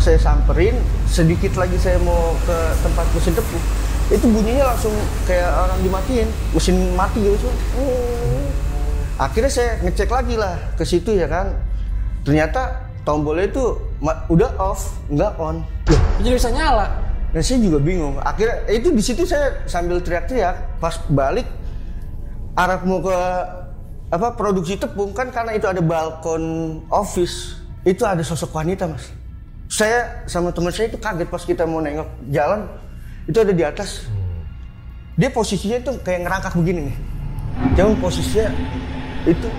saya samperin, sedikit lagi saya mau ke tempat mesin tepung, itu bunyinya langsung kayak orang dimatiin, mesin mati gitu. Akhirnya saya ngecek lagi lah ke situ ya kan, ternyata tombolnya itu udah off, nggak on. Loh, jadi bisa nyala? Dan saya juga bingung. Akhirnya itu di situ saya sambil teriak-teriak, pas balik arah mau ke produksi tepung kan, karena itu ada balkon office, itu ada sosok wanita mas. Saya sama teman saya itu kaget pas kita mau nengok jalan, itu ada di atas. Dia posisinya tuh kayak ngerangkak begini nih. Jangan posisinya itu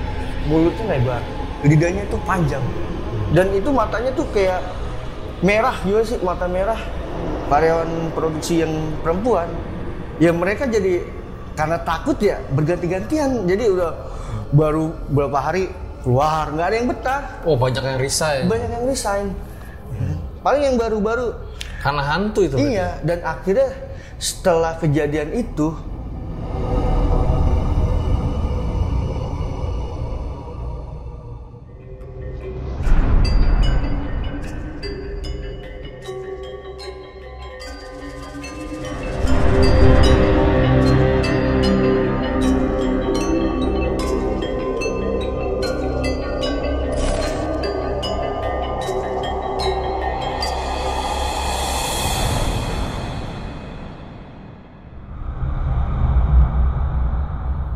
mulutnya lebar, lidahnya tuh panjang, dan itu matanya tuh kayak merah juga sih, mata merah. Karyawan produksi yang perempuan, ya mereka jadi karena takut ya berganti-gantian, jadi udah baru beberapa hari keluar, nggak ada yang betah. Oh, banyak yang resign. Banyak yang resign. Paling yang baru-baru. Karena hantu itu. Iya, dan akhirnya setelah kejadian itu,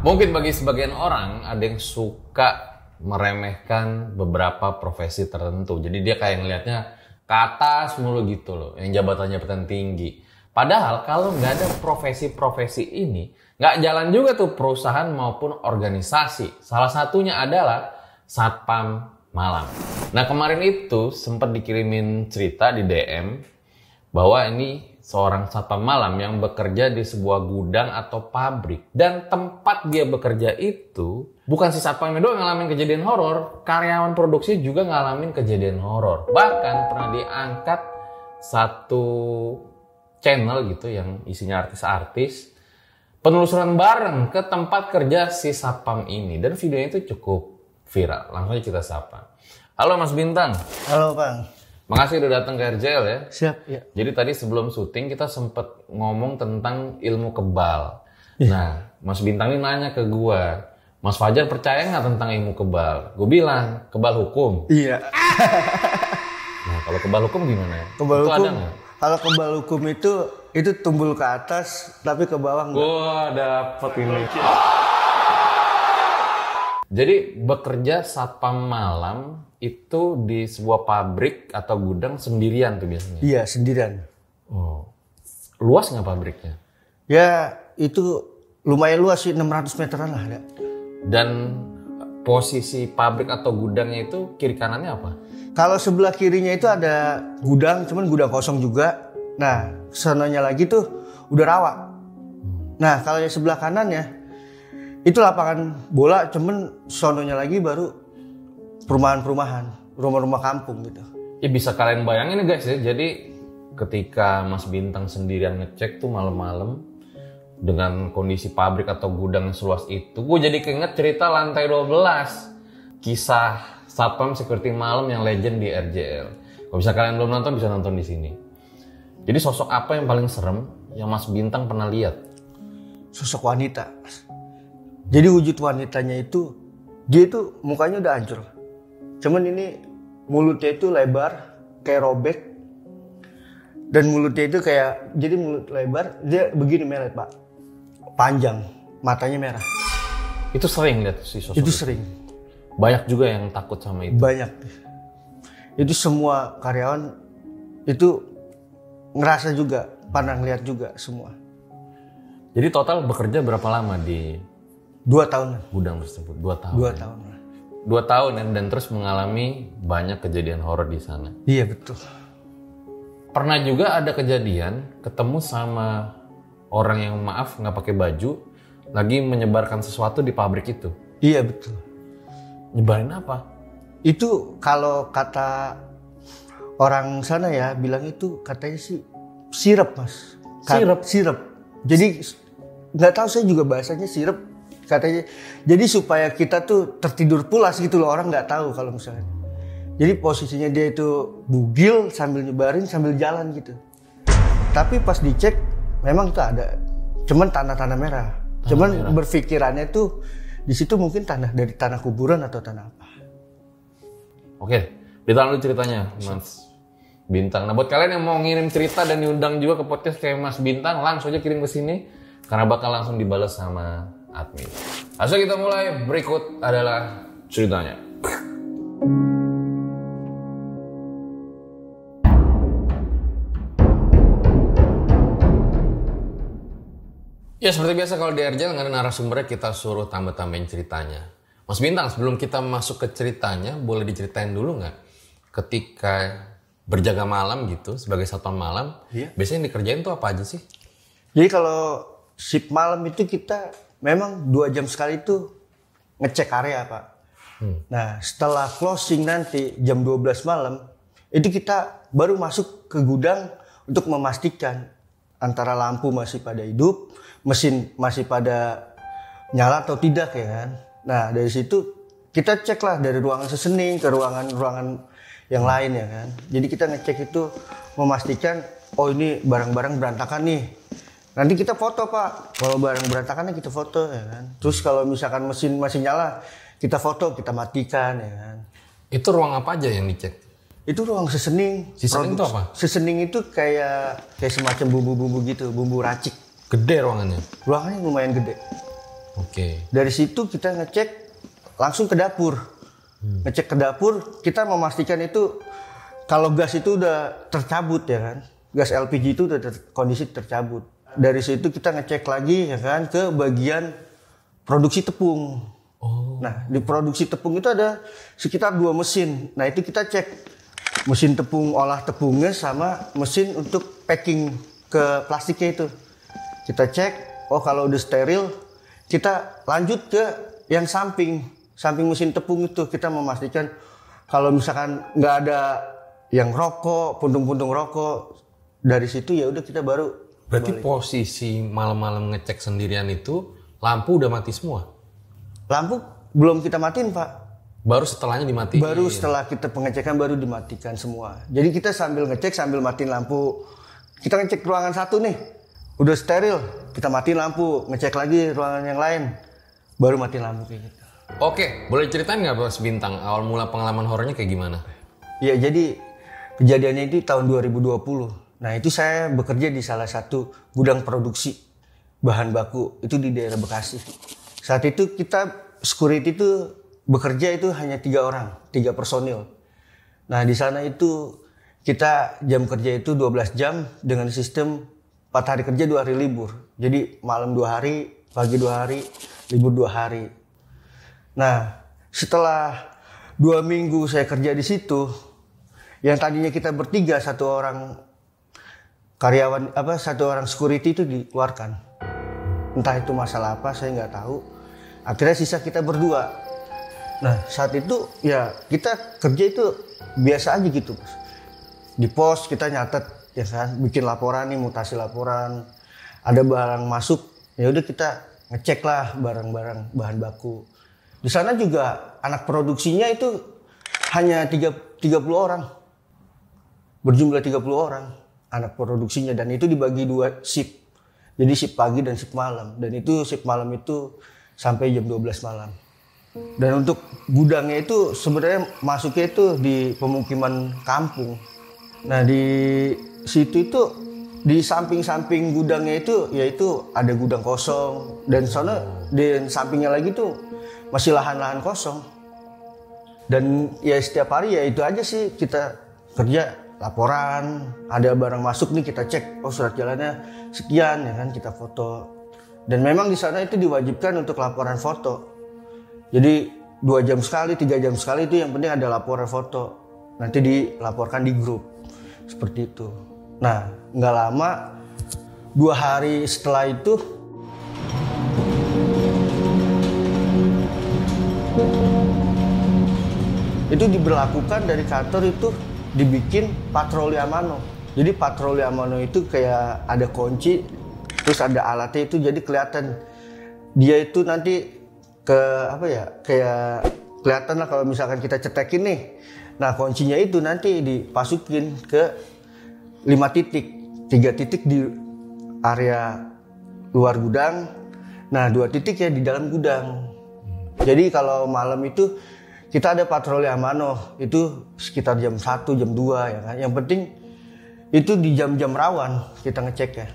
mungkin bagi sebagian orang ada yang suka meremehkan beberapa profesi tertentu. Jadi dia kayak ngelihatnya ke atas mulu gitu loh, yang jabatan-jabatan tinggi. Padahal kalau nggak ada profesi-profesi ini, nggak jalan juga tuh perusahaan maupun organisasi. Salah satunya adalah satpam malam. Nah kemarin itu sempat dikirimin cerita di DM bahwa ini seorang satpam malam yang bekerja di sebuah gudang atau pabrik. Dan tempat dia bekerja itu, bukan si satpamnya doang ngalamin kejadian horor, karyawan produksi juga ngalamin kejadian horor. Bahkan pernah diangkat satu channel gitu yang isinya artis-artis, penelusuran bareng ke tempat kerja si satpam ini. Dan videonya itu cukup viral. Langsung aja kita sapa. Halo Mas Bintang. halo Bang. Makasih udah datang ke RJL ya. Siap ya. Jadi tadi sebelum syuting kita sempet ngomong tentang ilmu kebal. Nah, Mas Bintang ini nanya ke gua, Mas Fajar percaya nggak tentang ilmu kebal? Gue bilang, kebal hukum. Iya. Nah, kalau kebal hukum gimana ya? Kebal itu hukum, ada nggak? kalau kebal hukum itu tumbul ke atas tapi ke bawah enggak. Gua dapet ini. Jadi bekerja satpam malam itu di sebuah pabrik atau gudang sendirian tuh biasanya? Iya, sendirian. Oh. Luas nggak pabriknya? Ya, itu lumayan luas sih, 600 meteran lah ada. Dan posisi pabrik atau gudangnya itu kiri kanannya apa? Kalau sebelah kirinya itu ada gudang, cuman gudang kosong juga. Nah, sananya lagi tuh udah rawa. Nah, kalau yang sebelah kanannya itu lapangan bola, cuman sononya lagi baru perumahan-perumahan, rumah-rumah kampung gitu. Ya bisa kalian bayangin guys ya, jadi ketika Mas Bintang sendirian ngecek tuh malam-malam dengan kondisi pabrik atau gudang yang seluas itu, gue jadi keinget cerita Lantai 12, kisah satpam security malam yang legend di RJL. Kalau bisa kalian belum nonton, bisa nonton di sini. Jadi sosok apa yang paling serem yang Mas Bintang pernah lihat? Sosok wanita. Jadi wujud wanitanya itu, dia itu mukanya udah hancur. Cuman ini mulutnya itu lebar, kayak robek. Dan mulutnya itu kayak, jadi mulut lebar, dia begini melet pak. Panjang, matanya merah. Itu sering lihat si sosok Itu sering. Banyak juga yang takut sama itu. Banyak. Itu semua karyawan itu ngerasa juga, pernah ngeliat juga semua. Jadi total bekerja berapa lama di 2 tahun. gudang tersebut? 2 tahun. 2 tahun. 2 tahun dan terus mengalami banyak kejadian horor di sana. Iya betul. Pernah juga ada kejadian ketemu sama orang yang maaf nggak pakai baju lagi menyebarkan sesuatu di pabrik itu. Iya betul. Nyebarin apa? Itu kalau kata orang sana ya bilang itu katanya sih sirup mas. Sirup. Jadi nggak tahu saya juga bahasanya sirup katanya. Jadi supaya kita tuh tertidur pulas gitu loh, orang nggak tahu kalau misalnya. Jadi posisinya dia itu bugil sambil nyebarin sambil jalan gitu. Tapi pas dicek memang itu ada, cuman tanah-tanah merah. Cuman berpikirannya tuh di situ mungkin tanah dari tanah kuburan atau tanah apa. Oke, ditahan dulu ceritanya, Mas Bintang. Nah, buat kalian yang mau ngirim cerita dan diundang juga ke podcast kayak Mas Bintang, langsung aja kirim ke sini karena bakal langsung dibalas sama admin. Langsung kita mulai. Berikut adalah ceritanya. Ya seperti biasa kalau di RJ nggak ada narasumbernya, kita suruh tambah-tambahin ceritanya. Mas Bintang, sebelum kita masuk ke ceritanya, boleh diceritain dulu nggak? Ketika berjaga malam gitu, sebagai satpam malam, biasanya yang dikerjain tuh apa aja sih? Jadi kalau shift malam itu kita memang 2 jam sekali itu ngecek area Pak. Nah setelah closing nanti jam 12 malam, itu kita baru masuk ke gudang untuk memastikan antara lampu masih pada hidup, mesin masih pada nyala atau tidak ya kan. Nah dari situ kita cek lah dari ruangan sesening ke ruangan yang lain ya kan. Jadi kita ngecek itu memastikan oh ini barang-barang berantakan nih. Nanti kita foto Pak, kalau barang berantakannya kita foto ya kan. Terus kalau misalkan mesin masih nyala kita foto, kita matikan ya kan. Itu ruang apa aja yang dicek? Itu ruang sesening. Sesening itu apa? Sesening itu kayak semacam bumbu-bumbu gitu, bumbu racik. Gede ruangannya? Ruangannya lumayan gede. Oke. Dari situ kita ngecek langsung ke dapur. Ngecek ke dapur, kita memastikan itu kalau gas itu udah tercabut ya kan. Gas LPG itu udah kondisi tercabut. Dari situ kita ngecek lagi ya kan ke bagian produksi tepung. Nah, di produksi tepung itu ada sekitar 2 mesin. Nah, itu kita cek mesin tepung olah tepungnya sama mesin untuk packing ke plastiknya itu. Kita cek, oh kalau udah steril, kita lanjut ke yang samping mesin tepung itu. Kita memastikan kalau misalkan nggak ada yang rokok, puntung-puntung rokok, dari situ ya udah kita baru. Berarti balik. Posisi malam-malam ngecek sendirian itu lampu udah mati semua? Lampu belum kita matiin Pak. Baru setelahnya dimatiin? Baru setelah kita pengecekan baru dimatikan semua. Jadi kita sambil ngecek sambil matiin lampu. Kita ngecek ruangan 1 nih, udah steril, kita matiin lampu, ngecek lagi ruangan yang lain, baru matiin lampu kayak gitu. Oke, boleh ceritain nggak Mas Bintang, awal mula pengalaman horornya kayak gimana? Ya jadi kejadiannya itu tahun 2020. Nah itu saya bekerja di salah satu gudang produksi bahan baku, itu di daerah Bekasi. Saat itu kita security itu bekerja itu hanya 3 orang, 3 personil. Nah di sana itu kita jam kerja itu 12 jam dengan sistem 4 hari kerja 2 hari libur. Jadi malam 2 hari, pagi 2 hari, libur 2 hari. Nah setelah 2 minggu saya kerja di situ, yang tadinya kita bertiga, 1 orang karyawan satu orang security itu dikeluarkan. Entah itu masalah apa saya nggak tahu. Akhirnya sisa kita berdua. Nah saat itu ya kita kerja itu biasa aja gitu Mas. Di pos kita nyatet ya kan, bikin laporan nih, mutasi laporan, ada barang masuk, ya udah kita ngecek lah barang-barang bahan baku. Di sana juga anak produksinya itu hanya 30 orang, berjumlah 30 orang anak produksinya, dan itu dibagi 2 shift. Jadi shift pagi dan shift malam, dan itu shift malam itu sampai jam 12 malam. Dan untuk gudangnya itu sebenarnya masuknya itu di pemukiman kampung. Nah di situ itu di samping-samping gudangnya itu yaitu ada gudang kosong, dan sana di sampingnya lagi tuh masih lahan-lahan kosong. Dan ya setiap hari ya itu aja sih, kita kerja laporan, ada barang masuk nih kita cek, oh surat jalannya sekian ya kan, kita foto. Dan memang di sana itu diwajibkan untuk laporan foto. Jadi 2 jam sekali, 3 jam sekali itu yang penting ada laporan foto. Nanti dilaporkan di grup. Seperti itu. Nah, nggak lama, 2 hari setelah itu diberlakukan dari kantor itu dibikin patroli amano. Jadi patroli amano itu kayak ada kunci, terus ada alatnya itu, jadi kelihatan dia itu nanti kayak kelihatan lah kalau misalkan kita cetekin nih Nah kuncinya itu nanti dipasukin ke 5 titik, 3 titik di area luar gudang, nah 2 titik ya di dalam gudang. Jadi kalau malam itu kita ada patroli amanoh, itu sekitar jam 1, jam 2 ya kan. Yang penting itu di jam-jam rawan kita ngecek ya.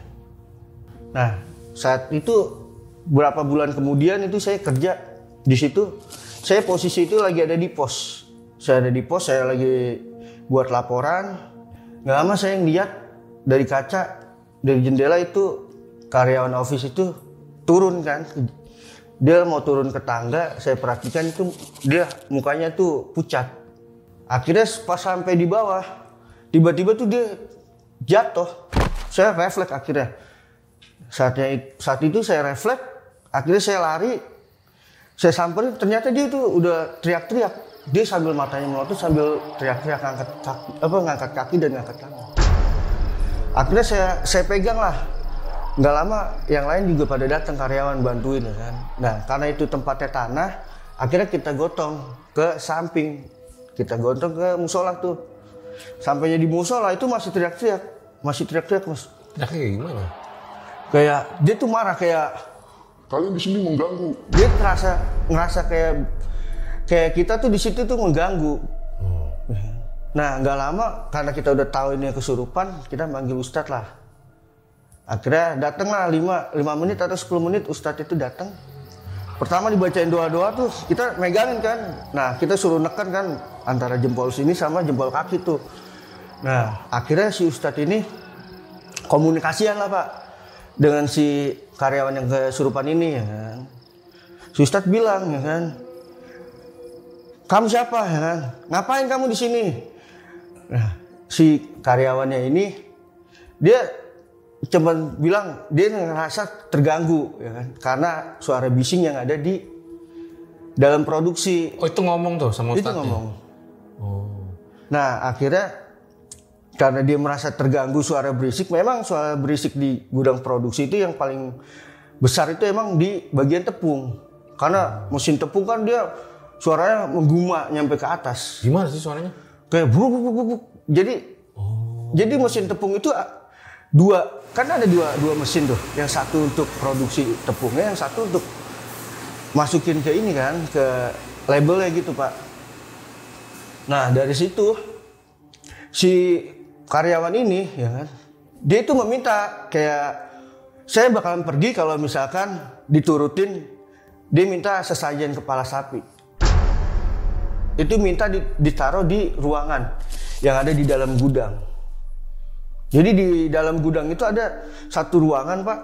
Nah saat itu berapa bulan kemudian itu saya kerja di situ, saya posisi itu lagi ada di pos. Saya ada di pos, saya lagi buat laporan. Nggak lama saya ngeliat dari kaca, dari jendela itu karyawan office itu turun kan. Dia mau turun ke tangga, saya perhatikan itu dia mukanya tuh pucat. Akhirnya pas sampai di bawah, tiba-tiba tuh dia jatuh. Saya refleks akhirnya. Saat itu saya refleks, akhirnya saya lari. Saya samperin, ternyata dia tuh udah teriak-teriak. Dia sambil matanya melotot sambil teriak-teriak ngangkat kaki dan ngangkat tangan. Akhirnya saya pegang lah. Nggak lama yang lain juga pada datang karyawan bantuin ya kan. Nah karena itu tempatnya tanah, akhirnya kita gotong ke samping. Kita gotong ke musola tuh. Sampainya di musola itu masih teriak-teriak mas. Nah, kayak gimana? Kayak dia tuh marah kayak Kalian di sini mengganggu. dia ngerasa kayak kita tuh di situ tuh mengganggu. Nah nggak lama karena kita udah tahu ini kesurupan, kita manggil Ustadz lah. Akhirnya datang lah 5 menit atau 10 menit Ustadz itu datang. Pertama dibacain doa-doa tuh kita megangin kan. Nah kita suruh neken kan antara jempol sini sama jempol kaki tuh. Nah akhirnya si Ustadz ini komunikasian lah Pak dengan si karyawan yang kesurupan ini ya kan. Si Ustadz bilang ya kan, kamu siapa ya kan? Ngapain kamu di sini? Nah, si karyawannya ini dia cuma bilang dia ngerasa terganggu ya kan karena suara bising yang ada di dalam produksi. Oh itu ngomong tuh sama Ustadznya? Itu ngomong. Oh. Nah akhirnya karena dia merasa terganggu suara berisik, memang suara berisik di gudang produksi itu yang paling besar itu emang di bagian tepung. Karena mesin tepung kan dia suaranya mengguma nyampe ke atas. Gimana sih suaranya? Kayak bruk. Jadi mesin tepung itu kan ada dua mesin tuh. Yang satu untuk produksi tepungnya, yang satu untuk masukin ke ini kan, ke labelnya gitu Pak. Nah dari situ si karyawan ini ya kan, dia itu meminta kayak saya bakalan pergi kalau misalkan diturutin. Dia minta sesajen kepala sapi. Itu minta ditaruh di ruangan yang ada di dalam gudang. Jadi di dalam gudang itu ada satu ruangan Pak,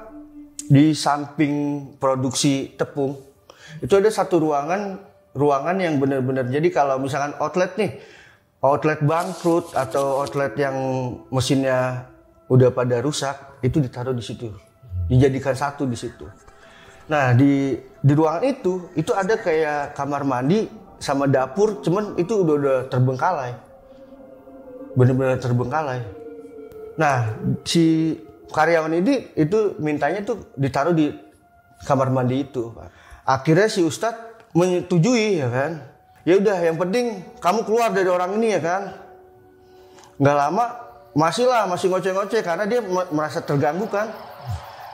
di samping produksi tepung. Itu ada satu ruangan yang benar-benar, jadi kalau misalkan outlet bangkrut atau outlet yang mesinnya udah pada rusak, itu ditaruh di situ. Dijadikan satu di situ. Nah di ruangan itu ada kayak kamar mandi sama dapur, cuman itu udah terbengkalai, benar-benar terbengkalai. Nah si karyawan ini itu mintanya tuh ditaruh di kamar mandi itu. Akhirnya si Ustadz menyetujui ya kan. Ya udah yang penting kamu keluar dari orang ini ya kan. Nggak lama masih ngoceh-ngoceh karena dia merasa terganggu kan.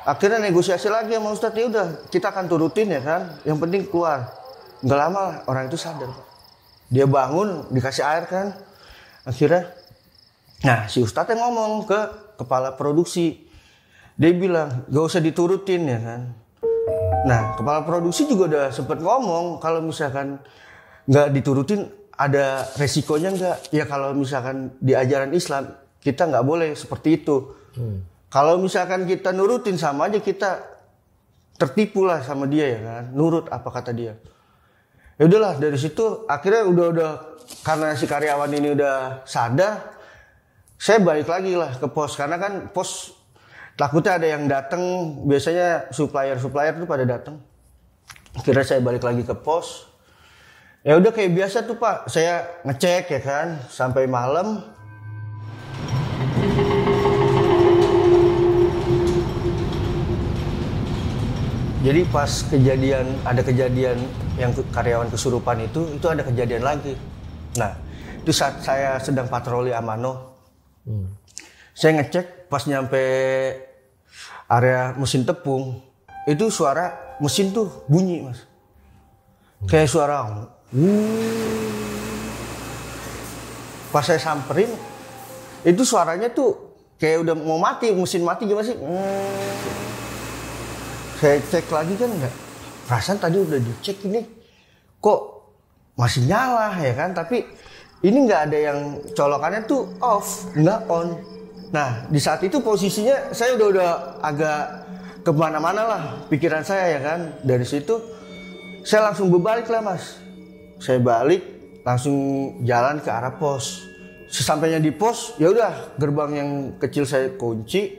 Akhirnya negosiasi lagi sama Ustadz, ya udah kita akan turutin ya kan. Yang penting keluar. Nggak lama orang itu sadar Pak. Dia bangun dikasih air kan. Akhirnya nah si Ustadz yang ngomong ke kepala produksi. Dia bilang gak usah diturutin ya kan. Nah kepala produksi juga udah sempet ngomong kalau misalkan nggak diturutin ada resikonya nggak? Ya kalau misalkan di ajaran Islam kita nggak boleh seperti itu. Kalau misalkan kita nurutin sama aja kita tertipu lah sama dia ya kan. Nurut apa kata dia. Ya udahlah dari situ akhirnya udah karena si karyawan ini udah sadar, saya balik lagi lah ke pos karena kan pos takutnya ada yang datang, biasanya supplier itu pada datang. Akhirnya saya balik lagi ke pos. Ya udah kayak biasa tuh Pak, saya ngecek ya kan sampai malam. Jadi pas ada kejadian yang karyawan kesurupan itu ada kejadian lagi. Nah, Itu saat saya sedang patroli Amano. Saya ngecek pas nyampe area mesin tepung, itu suara mesin tuh bunyi, Mas. Kayak suara pas saya samperin, itu suaranya tuh kayak udah mau mati, mesin mati gimana sih? Saya cek lagi kan enggak. Perasaan tadi udah dicek ini, kok masih nyala ya kan? Tapi ini nggak ada yang colokannya tuh off, nggak on. Nah di saat itu posisinya saya udah agak kemana-mana lah pikiran saya ya kan. Dari situ saya langsung berbalik lah, Mas. Saya balik langsung jalan ke arah pos. Sesampainya di pos, ya udah gerbang yang kecil saya kunci,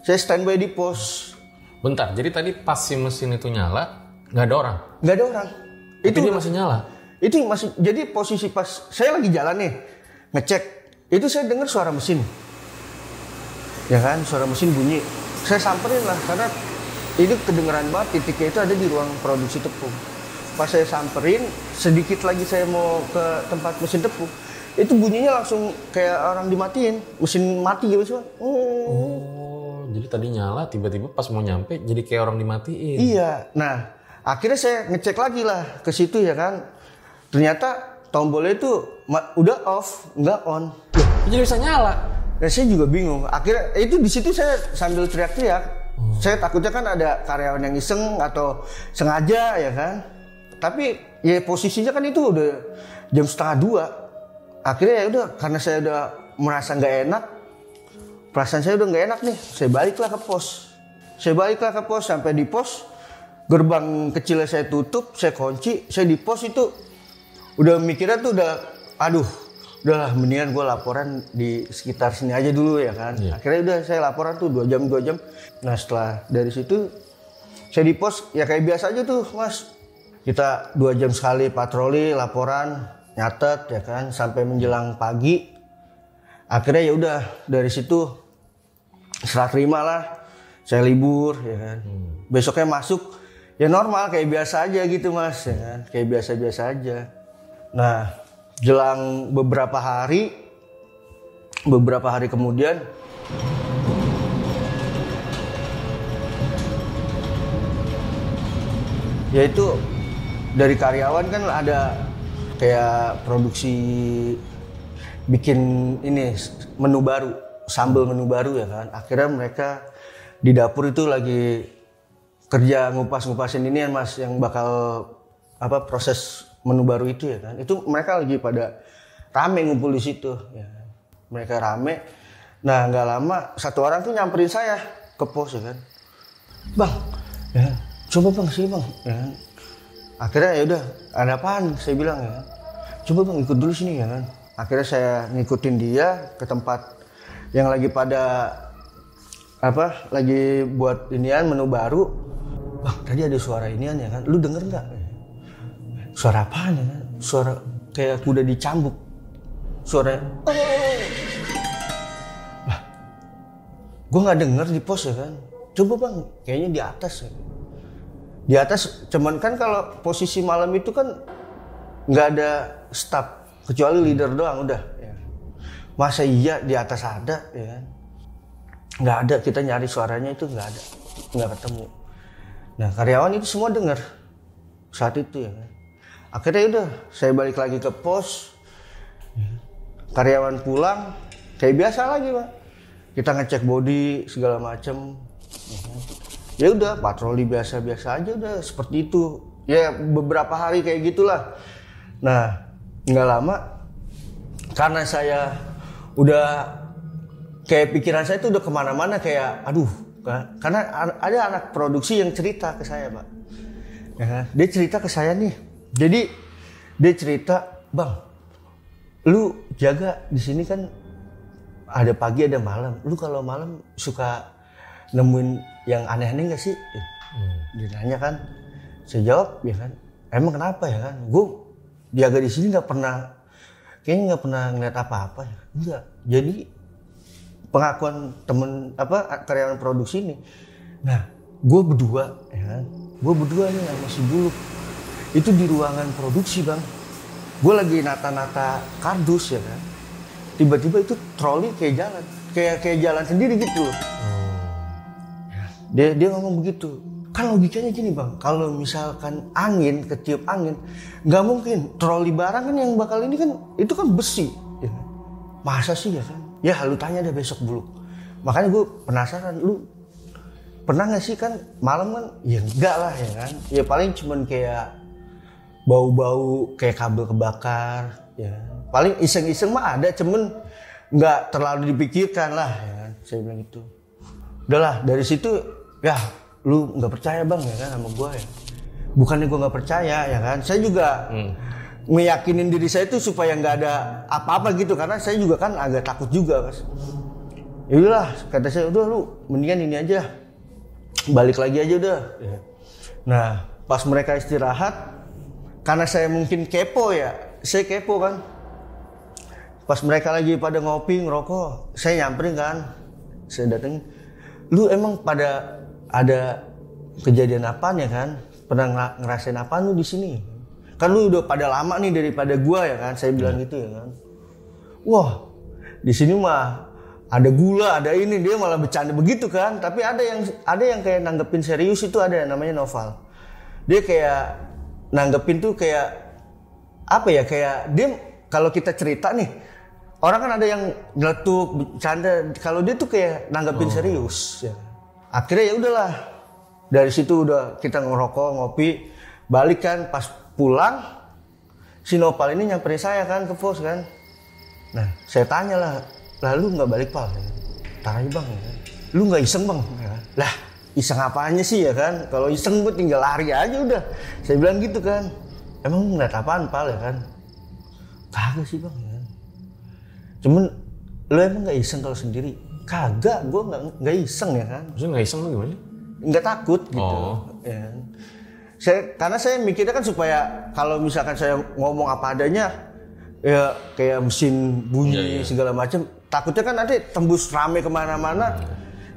saya standby di pos. Bentar, jadi tadi pas si mesin itu nyala, nggak ada orang? Nggak ada orang. Tapi Itu dia masih nyala? Itu masih, jadi posisi pas saya lagi jalan nih, ngecek, itu saya dengar suara mesin. Ya kan, suara mesin bunyi. Saya samperin lah, karena itu kedengeran banget, titiknya itu ada di ruang produksi tepung. Pas saya samperin, sedikit lagi saya mau ke tempat mesin tepung, itu bunyinya langsung kayak orang dimatiin, mesin mati gitu sih. Oh, jadi tadi nyala, tiba-tiba pas mau nyampe jadi kayak orang dimatiin. Iya, nah akhirnya saya ngecek lagi lah ke situ ya kan, ternyata tombolnya itu udah off, nggak on. Jadi bisa nyala. Dan saya juga bingung. Akhirnya itu di situ saya sambil teriak-teriak. Saya takutnya kan ada karyawan yang iseng atau sengaja ya kan. Tapi ya posisinya kan itu udah jam 1:30. Akhirnya ya udah, karena saya udah merasa nggak enak, perasaan saya udah nggak enak nih, saya baliklah ke pos. Sampai di pos, gerbang kecilnya saya tutup, saya kunci, saya di pos itu udah mikirnya tuh udah, udahlah mendingan gue laporan di sekitar sini aja dulu ya kan. Yeah. Akhirnya udah saya laporan tuh 2 jam. Nah setelah dari situ saya di pos ya kayak biasa aja tuh, Mas. Kita 2 jam sekali patroli, laporan, nyatet ya kan, sampai menjelang pagi. Akhirnya ya udah dari situ serah terima lah, saya libur ya kan. Besoknya masuk ya normal kayak biasa aja gitu, Mas ya kan, kayak biasa-biasa aja. Nah jelang beberapa hari kemudian yaitu dari karyawan kan ada kayak produksi bikin ini menu baru, sambal menu baru ya kan. Akhirnya mereka di dapur itu lagi kerja ngupas-ngupasin ini ya, Mas, yang bakal proses menu baru itu ya kan. Itu mereka lagi pada rame ngumpul di situ ya. Mereka rame. Nah, nggak lama satu orang tuh nyamperin saya ke pos ya kan. Bang, ya, coba Bang sini Bang ya kan. Akhirnya ya udah, ada apaan? Saya bilang ya. Coba Bang ikut dulu sini ya kan. Akhirnya saya ngikutin dia ke tempat yang lagi pada lagi buat inian menu baru. Bang, tadi ada suara inian ya kan. Lu denger nggak? Suara apaan ya kan? Suara kayak kuda dicambuk. Suara Lah, gue nggak denger di pos ya kan. Coba Bang, kayaknya di atas ya. Di atas, cuman kan kalau posisi malam itu kan nggak ada staff kecuali leader doang udah. Ya. Masa iya di atas ada ya kan? Nggak ada, kita nyari suaranya itu nggak ada, nggak ketemu. Nah karyawan itu semua dengar saat itu ya kan? Akhirnya udah, saya balik lagi ke pos. Karyawan pulang, kayak biasa lagi Pak. Kita ngecek body segala macem. Ya udah, patroli biasa-biasa aja udah seperti itu. Ya beberapa hari kayak gitulah. Nah, nggak lama karena saya udah kayak pikiran saya itu udah kemana-mana kayak karena ada anak produksi yang cerita ke saya Pak. Ya, dia cerita ke saya nih. Jadi dia cerita, Bang, lu jaga di sini kan ada pagi ada malam. Lu kalau malam suka nemuin yang aneh-aneh nggak sih? Dia nanya kan, saya jawab ya kan. Emang kenapa ya kan? Gue jaga di sini kayaknya nggak pernah ngeliat apa-apa ya. Enggak. Jadi pengakuan temen karyawan produksi ini. Nah, gue berdua ya kan. Gue berdua nih sama si Buluk. Itu di ruangan produksi Bang. gue lagi nata-nata kardus ya kan, tiba-tiba itu troli kayak jalan, kayak jalan sendiri gitu loh. Dia ngomong begitu. Kan logikanya gini bang, kalau misalkan angin, ketiup angin, nggak mungkin troli barang kan yang bakal ini kan, itu kan besi. Ya. Masa sih ya kan? Ya lu tanya deh besok dulu. Makanya gue penasaran, lu pernah nggak sih kan malam kan? Ya enggak lah ya kan. Ya paling cuman kayak bau-bau kayak kabel kebakar. Ya. Paling iseng-iseng mah ada, cuman nggak terlalu dipikirkan lah ya kan. Saya bilang gitu. Udahlah dari situ ya lu nggak percaya bang ya kan sama gue ya. Bukannya gue nggak percaya ya kan. Saya juga meyakinin diri saya itu supaya nggak ada apa-apa gitu. Karena saya juga kan agak takut juga mas. Ya udahlah kata saya, udah lu mendingan ini aja. Balik lagi aja udah. Nah pas mereka istirahat, karena saya mungkin kepo ya. Saya kepo kan. Pas mereka lagi pada ngopi, ngerokok, saya nyamperin kan. Saya datengin. Lu emang pada ada kejadian apaan ya kan? Pernah ngerasain apaan lu di sini? Kan lu udah pada lama nih daripada gua ya kan? Saya bilang gitu ya kan. Wah, di sini mah ada gula, ada ini, dia malah bercanda begitu kan. Tapi ada yang kayak nanggepin serius, itu ada yang namanya Noval. Dia kayak nanggepin tuh kayak apa ya? Kayak dia kalau kita cerita nih, orang kan ada yang nyeletuk, bercanda. Kalau dia tuh kayak nanggepin serius. Ya. Akhirnya ya udahlah. Dari situ udah kita ngerokok, ngopi, balik kan. Pas pulang, si Nopal ini nyamperin saya kan ke pos kan. Nah, saya tanya lah, lalu nggak balik Pal? Tar aja bang, ya. Lu nggak iseng bang? Ya. Lah, iseng apanya sih ya kan? Kalau iseng gue tinggal lari aja udah. Saya bilang gitu kan. Emang ngeliat apaan Pal ya kan? Kagak sih bang. Ya. Cuman lu emang nggak iseng kalau sendiri? Kagak, gue nggak iseng ya kan. Maksudnya nggak iseng lu gimana? Nggak takut gitu. Ya. Karena saya mikirnya kan supaya kalau misalkan saya ngomong apa adanya, ya kayak mesin bunyi segala macam, takutnya kan nanti tembus rame kemana-mana.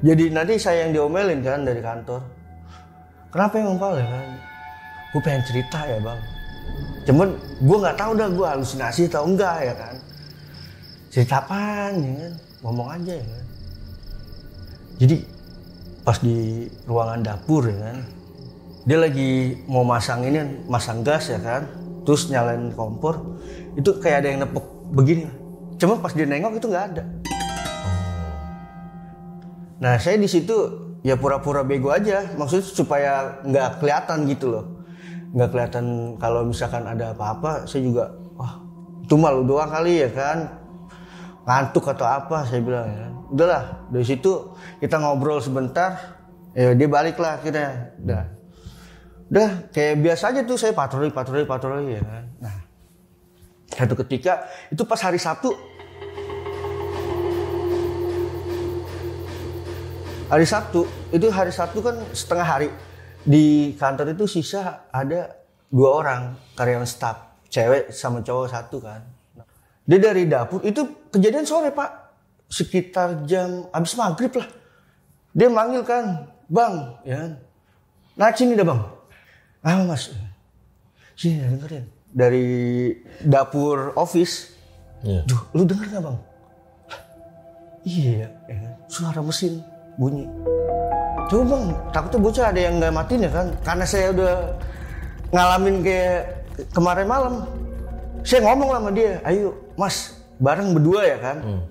Jadi nanti saya yang diomelin kan dari kantor. Kenapa emang Pal ya kan? Gue pengen cerita ya bang. Cuman gue nggak tahu dah gue halusinasi atau enggak ya kan. Cerita apaan ya kan? Ngomong aja ya kan. Jadi pas di ruangan dapur ya kan, dia lagi mau masang gas ya kan, terus nyalain kompor, itu kayak ada yang nepuk begini. Cuma pas dia nengok itu nggak ada. Nah saya di situ ya pura-pura bego aja, maksudnya supaya nggak kelihatan gitu loh, nggak kelihatan kalau misalkan ada apa-apa. Saya juga wah itu malu doang kali ya kan, ngantuk atau apa saya bilang ya. Udahlah dari situ kita ngobrol sebentar, ya dia balik lah akhirnya. Udah kayak biasa aja tuh saya patroli ya kan. Nah satu ketika itu pas hari Sabtu. Hari Sabtu kan setengah hari di kantor itu sisa ada 2 orang karyawan staf, cewek sama cowok 1 kan. Dia dari dapur itu kejadian sore pak. Sekitar jam habis maghrib lah. Dia manggil kan, bang, ya. Nah sini dah bang. Ah mas, sini dengerin. Dari dapur office. Yeah. Duh, lu denger gak bang? Iya, ya. Suara mesin bunyi. Coba bang, takutnya bocah ada yang nggak matiin ya kan? Karena saya udah ngalamin kayak kemarin malam. Saya ngomong sama dia, ayo mas, bareng berdua ya kan?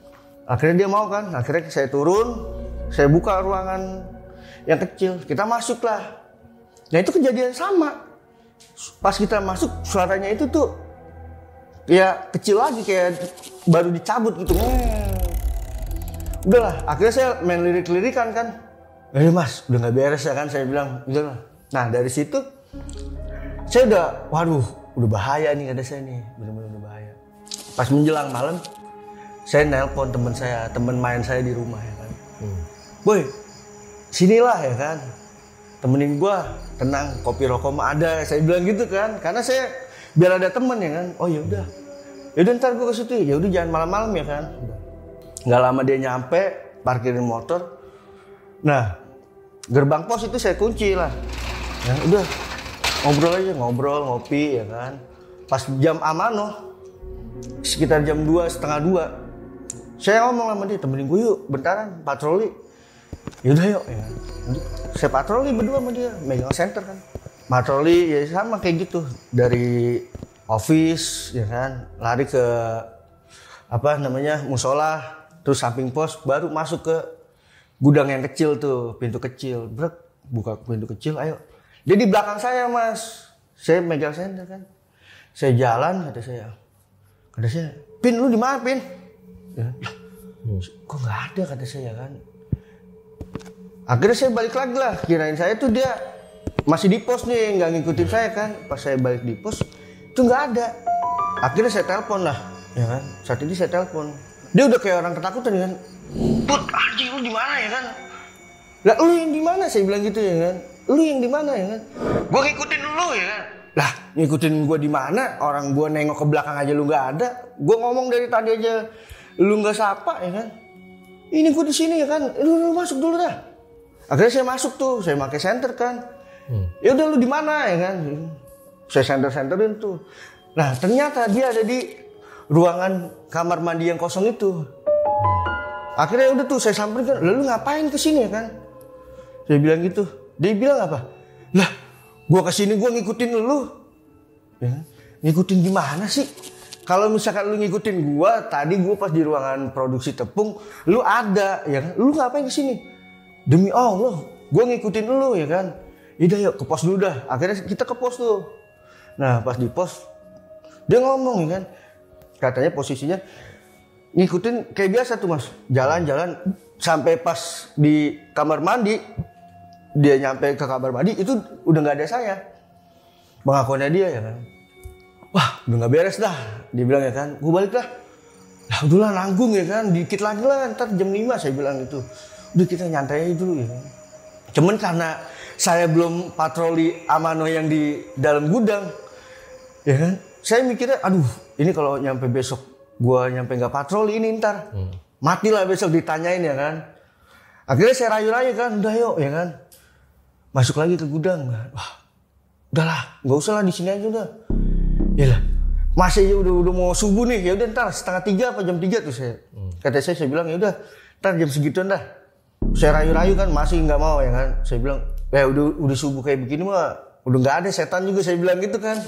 Akhirnya dia mau kan, akhirnya saya turun, saya buka ruangan yang kecil, kita masuk lah. Nah itu kejadian sama. Pas kita masuk, suaranya itu tuh ya kecil lagi, kayak baru dicabut gitu. Udahlah, akhirnya saya main lirik-lirikan kan. Mas, udah gak beres ya kan, saya bilang. Udahlah. Nah dari situ, saya udah, waduh, udah bahaya nih kata saya nih, bener-bener udah bahaya. Pas menjelang malam, saya nelpon teman main saya di rumah ya kan. Boy, sinilah ya kan. Temenin gua, tenang, kopi rokok mah ada. Saya bilang gitu kan, karena saya biar ada temen ya kan. Oh ya udah ntar gua ke situ. Ya udah jangan malam-malam ya kan. Nggak lama dia nyampe, parkirin motor. Nah, gerbang pos itu saya kunci lah. Ya udah, ngobrol aja, ngopi ya kan. pas jam amano sekitar jam 2:30 saya ngomong sama dia, temenin gue yuk bentaran patroli. Yaudah yuk ya. Saya patroli berdua sama dia, megang center kan. Patroli ya sama kayak gitu, dari office ya kan, lari ke musola, terus samping pos, baru masuk ke gudang yang kecil tuh, pintu kecil. Brek, buka pintu kecil, ayo. Dia di belakang saya mas, saya megang center kan. Saya jalan, kata saya, Pin lu di mana Pin? Ya. Kok nggak ada, kata saya kan. Akhirnya saya balik lagi lah, kirain saya tuh dia masih di pos nih, nggak ngikutin saya kan. Pas saya balik di pos itu nggak ada. Akhirnya saya telepon lah, ya kan. Saat ini saya telepon, dia udah kayak orang ketakutan kan. Put, anjing lu di mana ya kan? Lah lu yang di mana, saya bilang gitu ya kan. Lu yang di mana ya kan? Gua ngikutin lu ya kan. Lah ngikutin gua di mana? Orang gua nengok ke belakang aja lu nggak ada. Gua ngomong dari tadi aja lu nggak sapa ya kan. Ini gua di sini ya kan. Lu masuk dulu dah. Akhirnya saya masuk tuh, saya pakai center kan. Ya udah lu di mana ya kan? Saya senterin tuh. Nah ternyata dia ada di ruangan kamar mandi yang kosong itu. Akhirnya udah tuh saya samperin kan, lu ngapain kesini ya kan? Saya bilang gitu. Dia bilang apa? Lah, gua kesini gua ngikutin lu. Ya, ngikutin gimana sih? Kalau misalkan lu ngikutin gua, tadi gua pas di ruangan produksi tepung, lu ada, ya kan? Lu ngapain kesini? Demi Allah, gua ngikutin lu ya kan? Yaudah yuk ke pos dulu dah. Akhirnya kita ke pos tuh. Nah pas di pos, dia ngomong ya kan? Katanya posisinya ngikutin kayak biasa tuh mas, jalan-jalan sampai pas di kamar mandi, dia nyampe ke kamar mandi itu udah nggak ada saya, pengakuannya dia ya kan. Wah udah nggak beres dah, dia bilang ya kan, gue balik dah. Lah udahlah nanggung ya kan, dikit lagi lah, ntar jam 5 saya bilang itu, udah kita nyantai dulu ya kan. Cuman karena saya belum patroli amano yang di dalam gudang, ya kan, saya mikirnya, aduh ini kalau nyampe besok gua nyampe nggak patroli ini ntar matilah besok ditanyain ya kan. Akhirnya saya rayu-rayu kan, udah yuk ya kan, masuk lagi ke gudang. Wah udahlah nggak usah lah, di sini aja udah. Ya lah masih ya udah mau subuh nih, ya udah ntar 2:30 apa jam 3 tuh saya. Kata saya bilang ya udah ntar jam segituan dah. Saya rayu-rayu kan masih nggak mau ya kan. Saya bilang ya udah subuh kayak begini mah udah nggak ada setan juga, saya bilang gitu kan.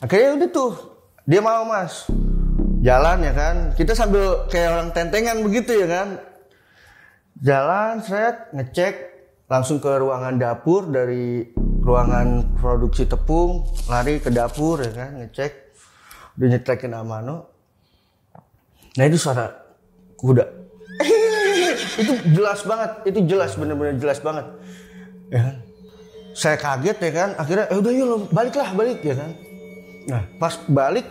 Akhirnya udah tuh dia mau mas jalan ya kan, kita sambil kayak orang tentengan begitu ya kan, jalan seret ngecek langsung ke ruangan dapur, dari ruangan produksi tepung lari ke dapur ya kan, ngecek udah nyetrekin amano. Nah itu suara kuda itu jelas banget, itu jelas, bener-bener jelas banget ya kan. Saya kaget ya kan, akhirnya udah yuk lo balik ya kan. Nah pas balik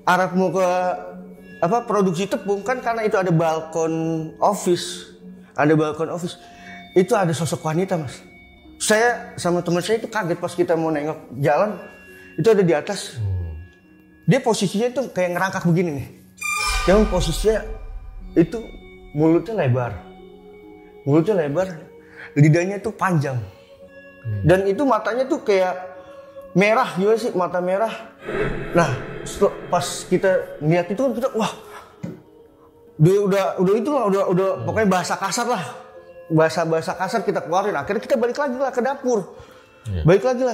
arah mau ke produksi tepung kan, karena itu ada balkon office, itu ada sosok wanita mas. Saya sama teman saya itu kaget pas kita mau nengok jalan, itu ada di atas. Dia posisinya itu kayak ngerangkak begini nih, yang posisinya itu mulutnya lebar, lidahnya tuh panjang, dan itu matanya tuh kayak merah juga sih, mata merah. Nah pas kita lihat itu kan kita wah udah itulah udah pokoknya bahasa kasar kita keluarin. Akhirnya kita balik lagi lah ke dapur,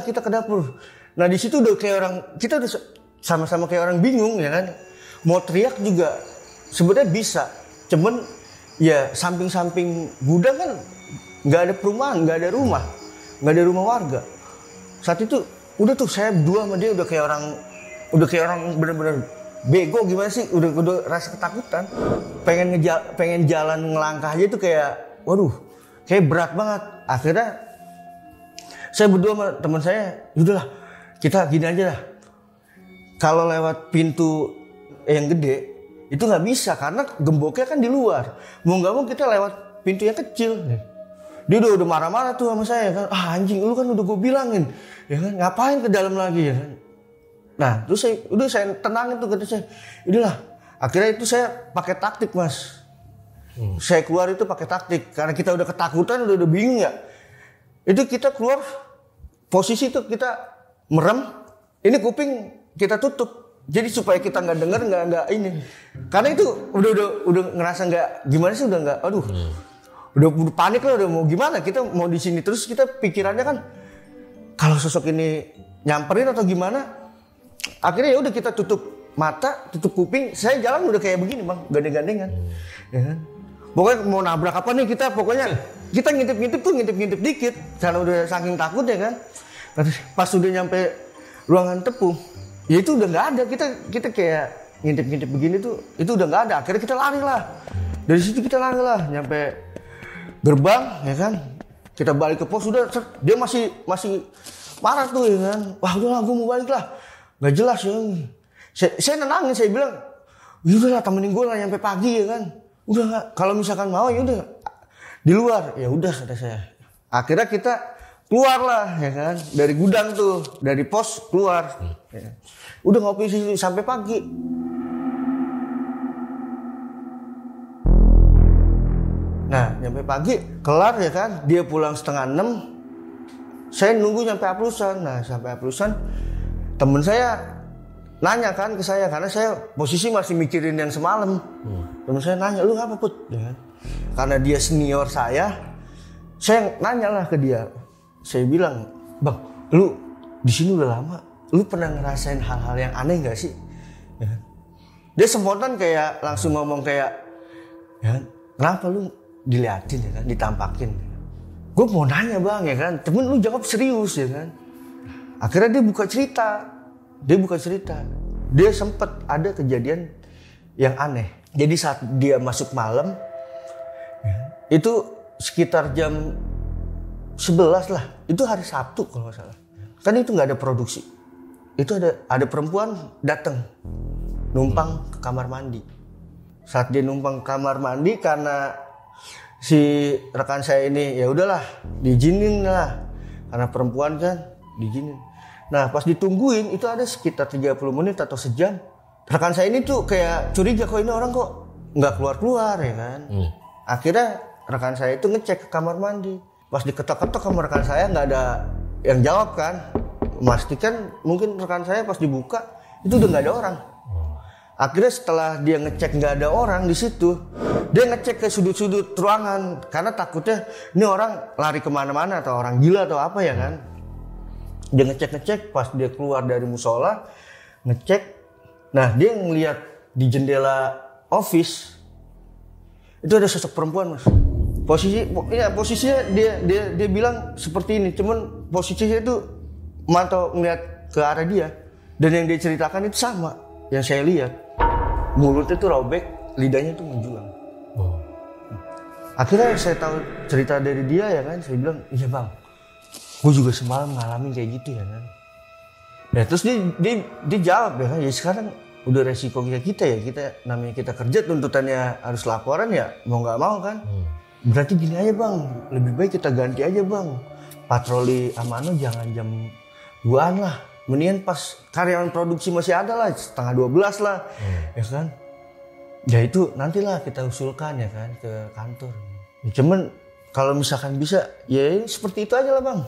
kita ke dapur. Nah di situ udah kayak orang, kita udah sama-sama kayak orang bingung ya kan, mau teriak juga sebenarnya bisa, cuman ya samping gudang kan nggak ada perumahan, nggak ada rumah warga. Saat itu udah tuh saya berdua sama dia udah kayak orang bener-bener bego gimana sih, udah rasa ketakutan, pengen jalan ngelangkah aja tuh kayak waduh kayak berat banget. Akhirnya saya berdua sama teman saya, udahlah kita gini aja lah, kalau lewat pintu yang gede itu nggak bisa karena gemboknya kan di luar, mau nggak mau kita lewat pintu yang kecil. Dia udah marah-marah tuh sama saya kan, anjing lu kan udah gue bilangin ya kan, ngapain ke dalam lagi ya kan. Nah terus saya tenangin tuh, kata saya udahlah. Akhirnya itu saya pakai taktik mas, saya keluar itu pakai taktik karena kita udah ketakutan, udah bingung ya. Itu kita keluar posisi tuh kita merem, ini kuping kita tutup. Jadi supaya kita nggak denger, nggak ini. Karena itu udah ngerasa nggak gimana sih, udah nggak, aduh, udah panik lah, udah mau gimana? Kita mau di sini terus, kita pikirannya kan kalau sosok ini nyamperin atau gimana. Akhirnya ya udah kita tutup mata, tutup kuping. Saya jalan udah kayak begini bang, gandeng-gandengan, ya kan? Pokoknya mau nabrak apa nih kita, pokoknya kita ngintip dikit, karena udah saking takut ya kan. Pas udah nyampe ruangan tepung, ya itu udah nggak ada, kita kayak ngintip begini tuh, itu udah nggak ada. Akhirnya kita lari lah, dari situ kita lari lah, nyampe gerbang ya kan. Kita balik ke pos, udah dia masih marah tuh ya kan. Wah udahlah, gue mau balik lah, nggak jelas ya. Saya nenangin, saya bilang, udah lah temenin gue lah nyampe pagi ya kan. Udah nggak, kalau misalkan mau ya udah di luar, ya udah kata saya. Akhirnya kita keluar lah ya kan, dari gudang tuh, dari pos keluar. Ya. Udah ngopi sini sampai pagi. Nah, nyampe pagi, kelar ya kan, dia pulang 5:30. Saya nunggu nyampe aplusan. Nah, sampai aplusan, temen saya nanya kan ke saya, karena saya posisi masih mikirin yang semalam. Temen saya nanya, lu apa Put? Ya kan? Karena dia senior saya nanya lah ke dia. Saya bilang, bang, lu di sini udah lama, lu pernah ngerasain hal-hal yang aneh nggak sih? Ya. Dia spontan kayak langsung ngomong kayak, ya, kenapa lu diliatin ya kan, ditampakin? Gue mau nanya bang ya kan, temen lu jawab serius ya kan. Akhirnya dia buka cerita, dia sempet ada kejadian yang aneh. Jadi saat dia masuk malam, ya, itu sekitar jam 11 lah, itu hari Sabtu kalau nggak salah. Kan itu nggak ada produksi. Itu ada perempuan datang numpang ke kamar mandi. Saat dia numpang ke kamar mandi, karena si rekan saya ini ya udahlah diizinin lah, karena perempuan kan diizinin. Nah pas ditungguin itu ada sekitar 30 menit atau sejam. Rekan saya ini tuh kayak curiga, kok ini orang kok nggak keluar ya kan. Akhirnya rekan saya itu ngecek ke kamar mandi. Pas diketok-ketok sama rekan saya nggak ada yang jawab kan. Memastikan mungkin rekan saya pas dibuka itu udah nggak ada orang. Akhirnya setelah dia ngecek nggak ada orang di situ, dia ngecek ke sudut-sudut ruangan karena takutnya ini orang lari kemana-mana atau orang gila atau apa ya kan. Dia ngecek, pas dia keluar dari musola ngecek, nah dia ngeliat di jendela office itu ada sosok perempuan mas. Posisinya dia bilang seperti ini, cuman posisinya itu mantau ngeliat ke arah dia, dan yang dia ceritakan itu sama yang saya lihat. Mulutnya tuh robek, lidahnya tuh menjulang. Akhirnya saya tahu cerita dari dia ya kan, saya bilang iya bang, gue juga semalam ngalamin kayak gitu ya kan. Ya terus dia jawab ya kan, ya sekarang udah resiko kita ya, kita namanya kita kerja tuntutannya harus laporan ya, mau nggak mau kan. Berarti gini aja bang, lebih baik kita ganti aja bang, patroli Amano jangan jam 2-an lah, mendingan pas karyawan produksi masih ada lah, 11:30 lah, ya kan. Ya itu nantilah kita usulkan ya kan ke kantor. Ya, cuman kalau misalkan bisa, ya seperti itu aja lah bang.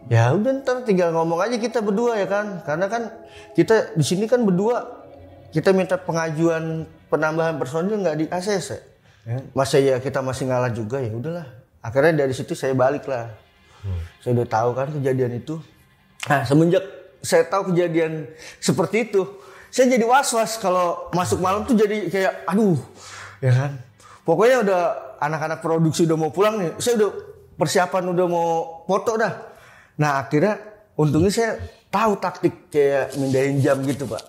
Ya udah ntar tinggal ngomong aja kita berdua ya kan, karena kan kita di sini kan berdua, kita minta pengajuan penambahan personil nggak di ACC. Ya, masa ya kita masih ngalah juga, ya udahlah. Akhirnya dari situ saya balik lah. Saya udah tahu kan kejadian itu. Nah semenjak saya tahu kejadian seperti itu, saya jadi was-was kalau masuk malam tuh, jadi kayak aduh ya kan. Pokoknya udah anak-anak produksi udah mau pulang nih, saya udah persiapan udah mau foto dah. Nah akhirnya untungnya saya tahu taktik kayak mindahin jam gitu pak.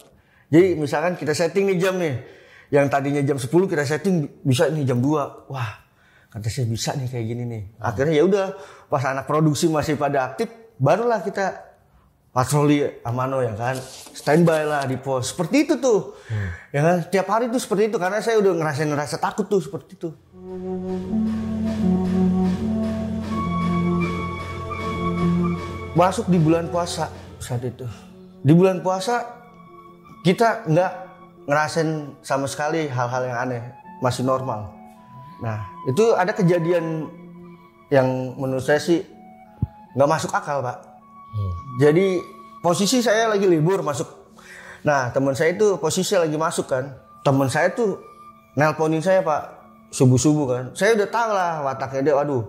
Jadi misalkan kita setting nih jam nih, yang tadinya jam 10 kita setting bisa nih jam 2. Wah, kata saya bisa nih kayak gini nih. Akhirnya ya udah pas anak produksi masih pada aktif, barulah kita patroli Amano ya kan. Standby lah di pos. Seperti itu tuh. Ya kan, tiap hari tuh seperti itu karena saya udah ngerasa takut tuh seperti itu. Masuk di bulan puasa saat itu. Di bulan puasa kita nggak ngerasain sama sekali hal-hal yang aneh, masih normal. Nah itu ada kejadian yang menurut saya sih nggak masuk akal pak. Jadi posisi saya lagi libur, masuk Nah teman saya itu posisi lagi masuk kan. Teman saya tuh nelponin saya Pak subuh-subuh kan. Saya udah tahu lah wataknya dia. Waduh,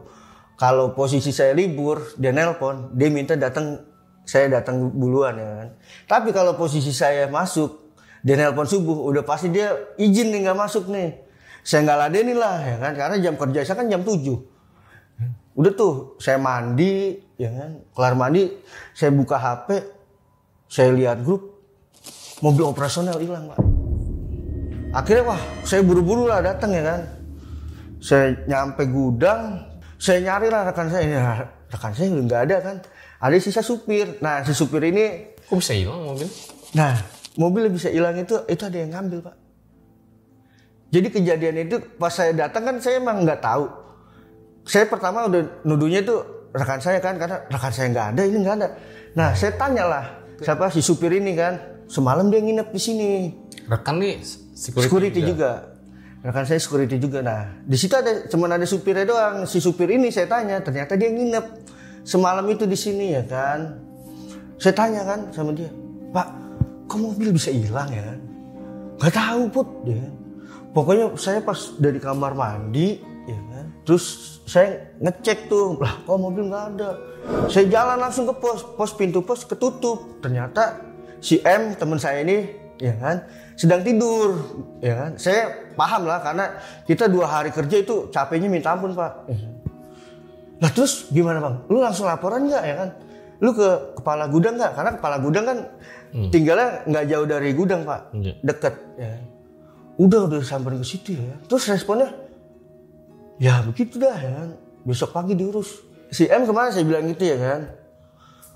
kalau posisi saya libur dia nelpon, dia minta saya datang duluan ya kan. Tapi kalau posisi saya masuk, dia nelpon subuh, udah pasti dia izin nih nggak masuk nih. Saya nggak ladenin lah ya kan, karena jam kerja saya kan jam 7. Udah tuh saya mandi ya kan, kelar mandi saya buka HP, saya lihat grup mobil operasional hilang Pak. Akhirnya wah saya buru-buru lah datang ya kan. Saya nyampe gudang, saya nyari lah rekan saya udah nggak ada kan. Ada sisa supir. Nah si supir ini Kok bisa hilang mobil? Nah mobil bisa hilang itu ada yang ngambil Pak. Jadi kejadian itu pas saya datang kan saya emang nggak tahu. Saya pertama udah nuduhnya itu rekan saya kan, karena rekan saya nggak ada, ini nggak ada. Nah saya tanyalah siapa si supir ini kan, semalam dia nginep di sini. Rekan nih Security juga. Rekan saya security juga. Nah di situ cuman ada supirnya doang. Si supir ini saya tanya, ternyata dia nginep semalam itu di sini ya kan. Saya tanya kan sama dia, Pak, kok mobil bisa hilang ya kan? Gak tahu Put, ya kan? Pokoknya saya pas dari kamar mandi, ya kan? Terus saya ngecek tuh, lah kok mobil nggak ada. Saya jalan langsung ke pos pintu pos ketutup. Ternyata si M teman saya ini, ya kan, sedang tidur, ya kan. Saya paham lah karena kita 2 hari kerja itu capeknya minta ampun Pak. Lah terus gimana Bang? Lu langsung laporan nggak ya kan? Lu ke kepala gudang nggak? Karena kepala gudang kan tinggalnya nggak jauh dari gudang Pak, deket. Ya. Udah samperin ke situ ya. Terus responnya, ya begitu dah ya kan. Besok pagi diurus. Si M kemarin saya bilang gitu ya kan.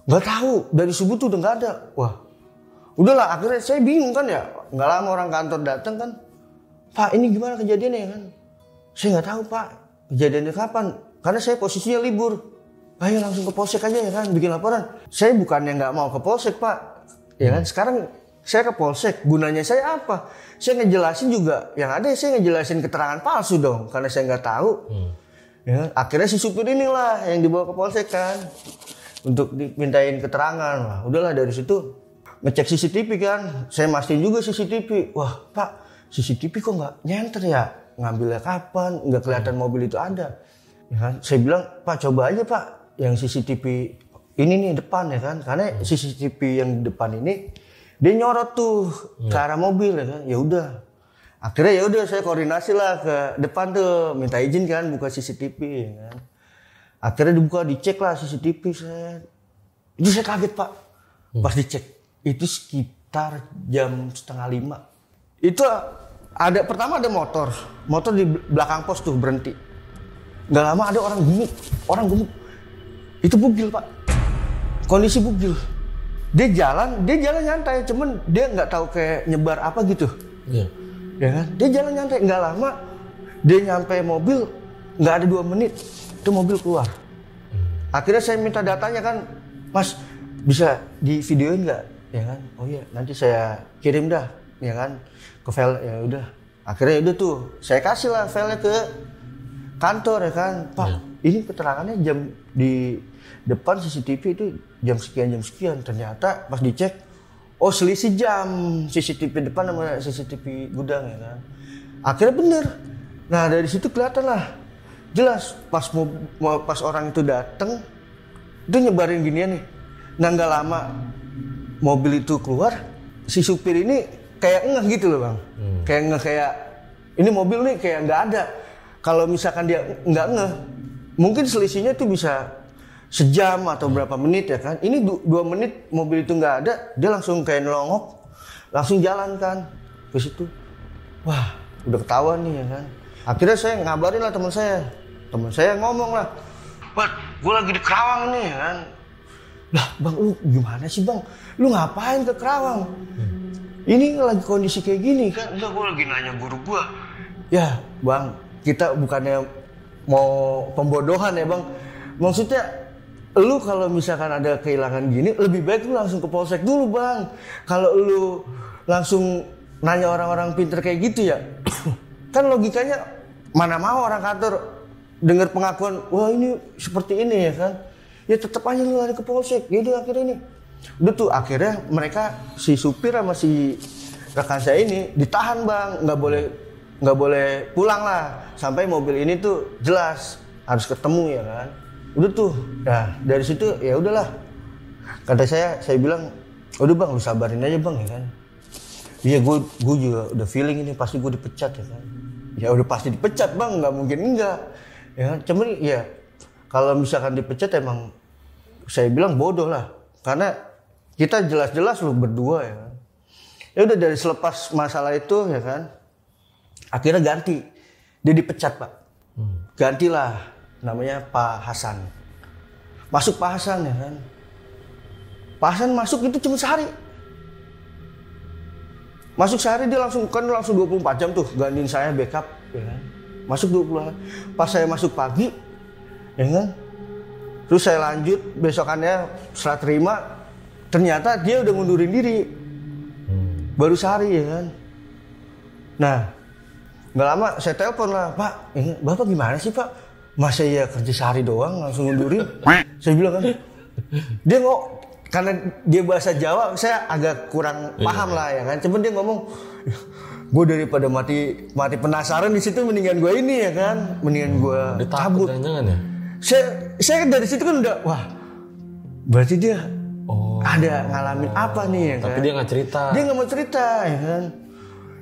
Nggak tahu dari subuh tuh udah nggak ada. Wah, udahlah akhirnya saya bingung kan ya. Nggak lama orang kantor datang kan. Pak ini gimana kejadiannya ya kan? Saya nggak tahu Pak. Kejadiannya kapan? Karena saya posisinya libur. Ayo langsung ke polsek aja ya kan, bikin laporan. Saya bukannya nggak mau ke polsek Pak, ya kan. Sekarang saya ke polsek, gunanya saya apa? Saya ngejelasin juga, yang ada saya ngejelasin keterangan palsu dong, karena saya nggak tahu. Ya, akhirnya si supir inilah yang dibawa ke polsek kan, untuk dimintain keterangan. Wah, udahlah dari situ ngecek CCTV kan, saya mastiin juga CCTV. Wah Pak, CCTV kok nggak nyenter ya? Ngambilnya kapan? Nggak kelihatan mobil itu ada. Ya kan? Saya bilang Pak coba aja Pak. Yang CCTV ini nih depan ya kan, karena CCTV yang di depan ini dia nyorot tuh ke arah mobil ya kan. Ya udah, akhirnya ya udah saya koordinasi lah ke depan tuh, minta izin kan buka CCTV ya kan. Akhirnya dibuka, dicek lah CCTV saya. Itu saya kaget Pak, pas dicek itu sekitar jam 4:30. Itu pertama ada motor di belakang pos tuh berhenti. Nggak lama ada orang gemuk. Itu bugil Pak, kondisi bugil. Dia jalan nyantai, cuman dia nggak tahu kayak nyebar apa gitu. Iya. Ya kan? Dia jalan nyantai, nggak lama dia nyampe mobil, nggak ada 2 menit itu mobil keluar. Akhirnya saya minta datanya kan, Mas bisa di videoin nggak? Ya kan? Oh iya, nanti saya kirim dah, ya kan? Ke file ya udah. Akhirnya udah tuh, saya kasih lah filenya ke kantor ya kan, Pak. Ini keterangannya jam di depan CCTV itu jam sekian. Ternyata pas dicek, oh selisih jam CCTV depan sama CCTV gudang ya kan. Akhirnya bener. Nah dari situ kelihatan lah, jelas pas orang itu datang, itu nyebarin ginian nih. Nah nggak lama mobil itu keluar, si supir ini kayak ngeh gitu loh Bang. Kayak ini mobil nih kayak nggak ada. Kalau misalkan dia nggak ngeh, mungkin selisihnya itu bisa sejam atau berapa menit ya kan. Ini 2 menit mobil itu nggak ada, dia langsung kayak nelongok, langsung jalan kan ke situ. Wah, udah ketahuan nih ya kan. Akhirnya saya ngabarin lah teman saya ngomong lah, Pak, gue lagi di Kerawang nih ya kan. Lah Bang, lu gimana sih Bang? Lu ngapain ke Kerawang? Ini lagi kondisi kayak gini kan. Enggak, gue lagi nanya guru gue. Ya Bang, kita bukannya mau pembodohan ya Bang. Maksudnya lu kalau misalkan ada kehilangan gini, lebih baik lu langsung ke polsek dulu Bang. Kalau lu langsung nanya orang-orang pinter kayak gitu ya, kan logikanya mana mau orang kantor dengar pengakuan, wah ini seperti ini ya kan. Ya tetap aja lu lari ke polsek. Jadi akhirnya ini Udah tuh akhirnya mereka si supir sama si rekan saya ini ditahan bang, nggak boleh pulang lah sampai mobil ini tuh jelas harus ketemu ya kan. Udah tuh, nah dari situ ya udahlah. Kata saya bilang, udah bang, lu sabarin aja bang ya kan. Iya gue juga udah feeling ini pasti gue dipecat ya kan. Ya udah pasti dipecat bang, nggak mungkin enggak. Ya kan, cuman ya kalau misalkan dipecat emang saya bilang bodoh lah. Karena kita jelas-jelas lu berdua ya kan. Ya udah dari selepas masalah itu ya kan, akhirnya ganti. Dia dipecat pak. Gantilah namanya Pak Hasan. Masuk Pak Hasan ya kan. Pak Hasan masuk itu cuma sehari. Masuk sehari dia langsung 24 jam tuh gantiin saya backup ya kan. Masuk 20. Pas saya masuk pagi ya kan. Terus saya lanjut besokannya setelah terima ternyata dia udah ngundurin diri. Baru sehari ya kan. Nah, nggak lama saya telepon lah, Pak, ini Bapak gimana sih Pak? Masa ya kerja sehari doang langsung ngundurin? Saya bilang kan, dia karena dia bahasa Jawa, saya agak kurang paham lah ya kan. Cuman dia ngomong, gue daripada mati penasaran di situ mendingan gue ini ya kan, mendingan gue cabut. Jangan ya? Saya dari situ kan udah, wah, berarti dia ada ngalamin apa nih ya kan? Tapi dia nggak cerita. Dia nggak mau cerita ya kan.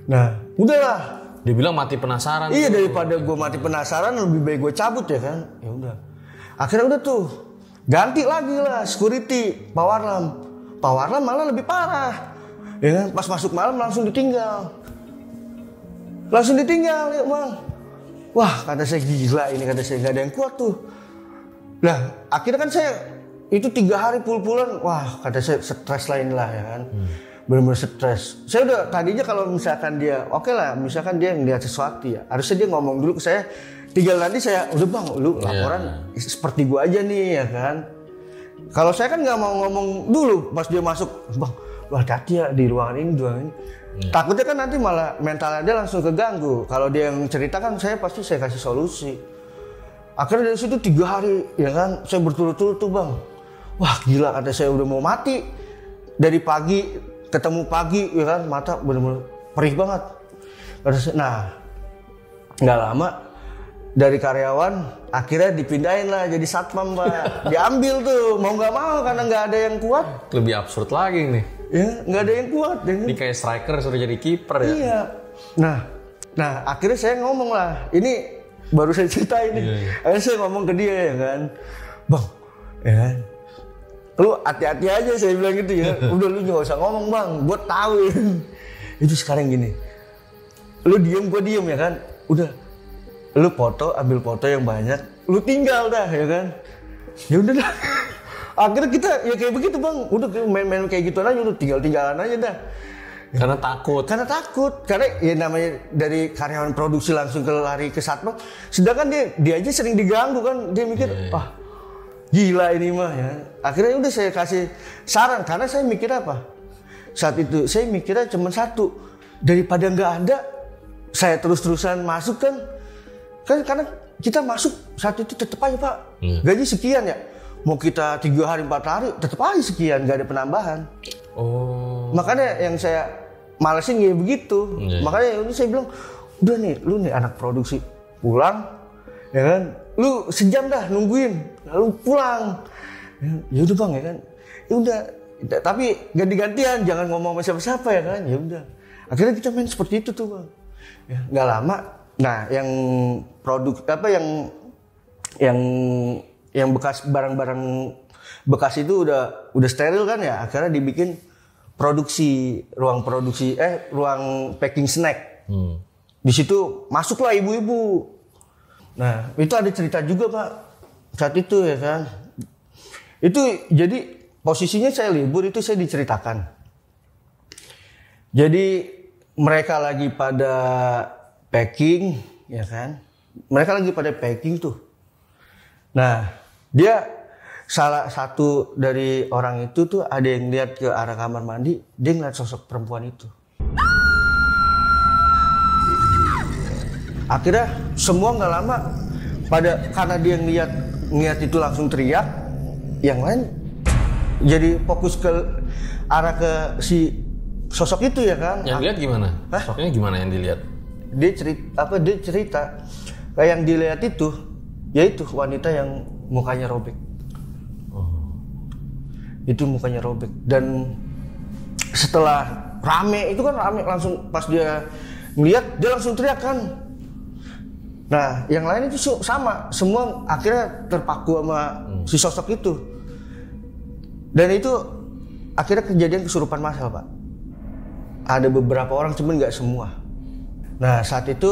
Nah, udahlah. Dia bilang mati penasaran. Iya daripada gue mati penasaran lebih baik gue cabut ya kan. Ya udah. Akhirnya udah tuh. Ganti lagi lah security Pak Warlam. Pak Warlam malah lebih parah. Ya kan? Pas masuk malam langsung ditinggal. Ya bang. Wah kata saya gila ini, kata saya nggak ada yang kuat tuh. Lah akhirnya kan saya itu 3 hari pul-pulan. Wah kata saya stres lain lah ya kan. Benar-benar stres. Saya udah tadinya kalau misalkan dia oke lah, misalkan dia ngeliat sesuatu ya, harusnya dia ngomong dulu ke saya. Tinggal nanti saya udah bang, lu laporan seperti gua aja nih ya kan. Kalau saya kan nggak mau ngomong dulu pas dia masuk, bang, wah hati-hati ya di ruangan ini. Takutnya kan nanti malah mentalnya dia langsung keganggu. Kalau dia yang cerita kan saya pasti saya kasih solusi. Akhirnya dari situ 3 hari ya kan, saya berturut-turut tuh bang. Wah gila kata saya udah mau mati. Dari pagi ketemu pagi ya kan, mata bener-bener perih banget. Nah nggak lama dari karyawan akhirnya dipindahin lah jadi satpam pak. Diambil tuh mau nggak mau karena nggak ada yang kuat. Lebih absurd lagi nih. Ya nggak ada yang kuat. Ini kayak striker suruh jadi kiper ya. Iya. Nah akhirnya saya ngomong lah. Ini baru saya ceritain nih. Akhirnya saya ngomong ke dia ya kan, bang, ya kan. Lu hati-hati aja saya bilang gitu ya. Udah lu nggak usah ngomong bang, gue tahu ya. Itu sekarang gini, lu diem gue diem ya kan. Udah, lu ambil foto yang banyak, lu tinggal dah ya kan. Ya udah dah. Akhirnya kita ya kayak begitu bang. Udah main-main kayak gitu aja, udah tinggal-tinggalan aja dah. Karena takut. Karena ya namanya dari karyawan produksi langsung lari ke satpam. Sedangkan dia aja sering diganggu kan. Dia mikir, wah gila ini mah ya. Akhirnya udah saya kasih saran. Karena saya mikir apa? Saat itu saya mikirnya cuma satu. Daripada nggak ada, saya terus-terusan masuk kan. Karena kita masuk saat itu tetap aja pak. Gaji sekian ya. Mau kita 3 hari 4 hari tetap aja sekian. Nggak ada penambahan. Makanya yang saya malesin kayak begitu. Makanya ini saya bilang, udah nih, lu nih anak produksi pulang, ya kan? Lu sejam dah nungguin, lalu pulang. Ya udah bang ya kan. Ya udah, tapi ganti-gantian, jangan ngomong sama siapa-siapa ya kan. Ya udah. Akhirnya kita main seperti itu tuh bang. Ya, nggak lama. Nah, yang produk apa yang bekas barang-barang bekas itu udah steril kan ya. Akhirnya dibikin ruang packing snack. Di situ masuklah ibu-ibu. Nah, itu ada cerita juga Pak. Saat itu ya kan. Itu jadi posisinya saya libur itu saya diceritakan. Jadi mereka lagi pada packing ya kan. Mereka lagi pada packing tuh. Nah, dia salah satu dari orang itu tuh ada yang lihat ke arah kamar mandi, dia ngeliat sosok perempuan itu. Akhirnya semua nggak lama karena dia ngeliat itu langsung teriak, yang lain jadi fokus ke arah ke si sosok itu ya kan. Yang dilihat gimana? Sosoknya gimana yang dilihat? Dia cerita kayak yang dilihat itu yaitu wanita yang mukanya robek. Itu mukanya robek. Dan setelah rame itu kan rame, langsung pas dia ngeliat dia langsung teriak kan. Nah yang lain itu sama, semua akhirnya terpaku sama si sosok itu. Dan itu akhirnya kejadian kesurupan massal, Pak. Ada beberapa orang, cuman nggak semua. Nah saat itu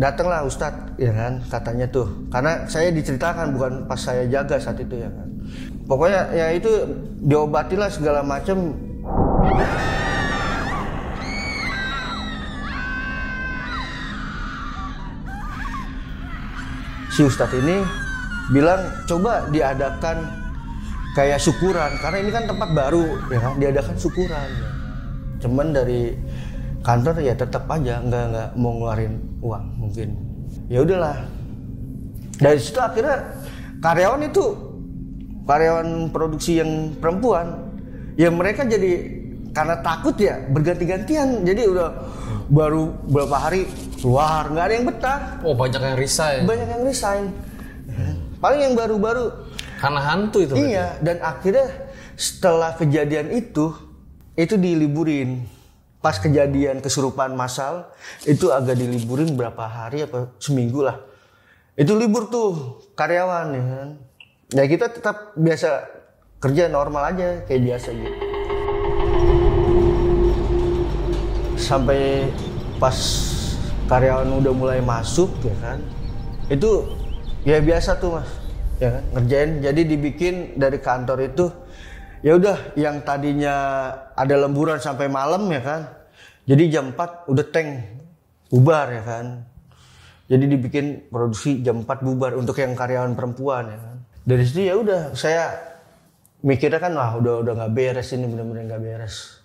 datanglah Ustadz, ya kan, katanya tuh. Karena saya diceritakan, bukan pas saya jaga saat itu ya kan. Pokoknya ya itu diobatilah segala macam. Si Ustadz ini bilang coba diadakan kayak syukuran, karena ini kan tempat baru ya kan, diadakan syukuran. Cuman dari kantor ya tetap aja nggak mau ngeluarin uang mungkin. Ya udahlah. Dari situ akhirnya karyawan produksi yang perempuan, ya mereka jadi karena takut ya berganti-gantian. Jadi udah baru beberapa hari keluar, nggak ada yang betah. Oh banyak yang resign. Banyak yang resign. Paling yang baru-baru. Karena hantu itu. Iya, dan akhirnya setelah kejadian itu diliburin. Pas kejadian kesurupan massal itu agak diliburin berapa hari apa seminggu lah. Itu libur tuh karyawan ya kan. Ya kita tetap biasa kerja normal aja kayak biasa gitu. Sampai pas karyawan udah mulai masuk ya kan. Itu ya biasa tuh Mas. Ya kan, ngerjain. Jadi dibikin dari kantor itu ya udah yang tadinya ada lemburan sampai malam ya kan. Jadi jam 4 udah tank bubar ya kan. Jadi dibikin produksi jam 4 bubar untuk yang karyawan perempuan ya kan. Dari situ ya udah saya mikirnya kan wah udah nggak beres ini, benar-benar nggak beres.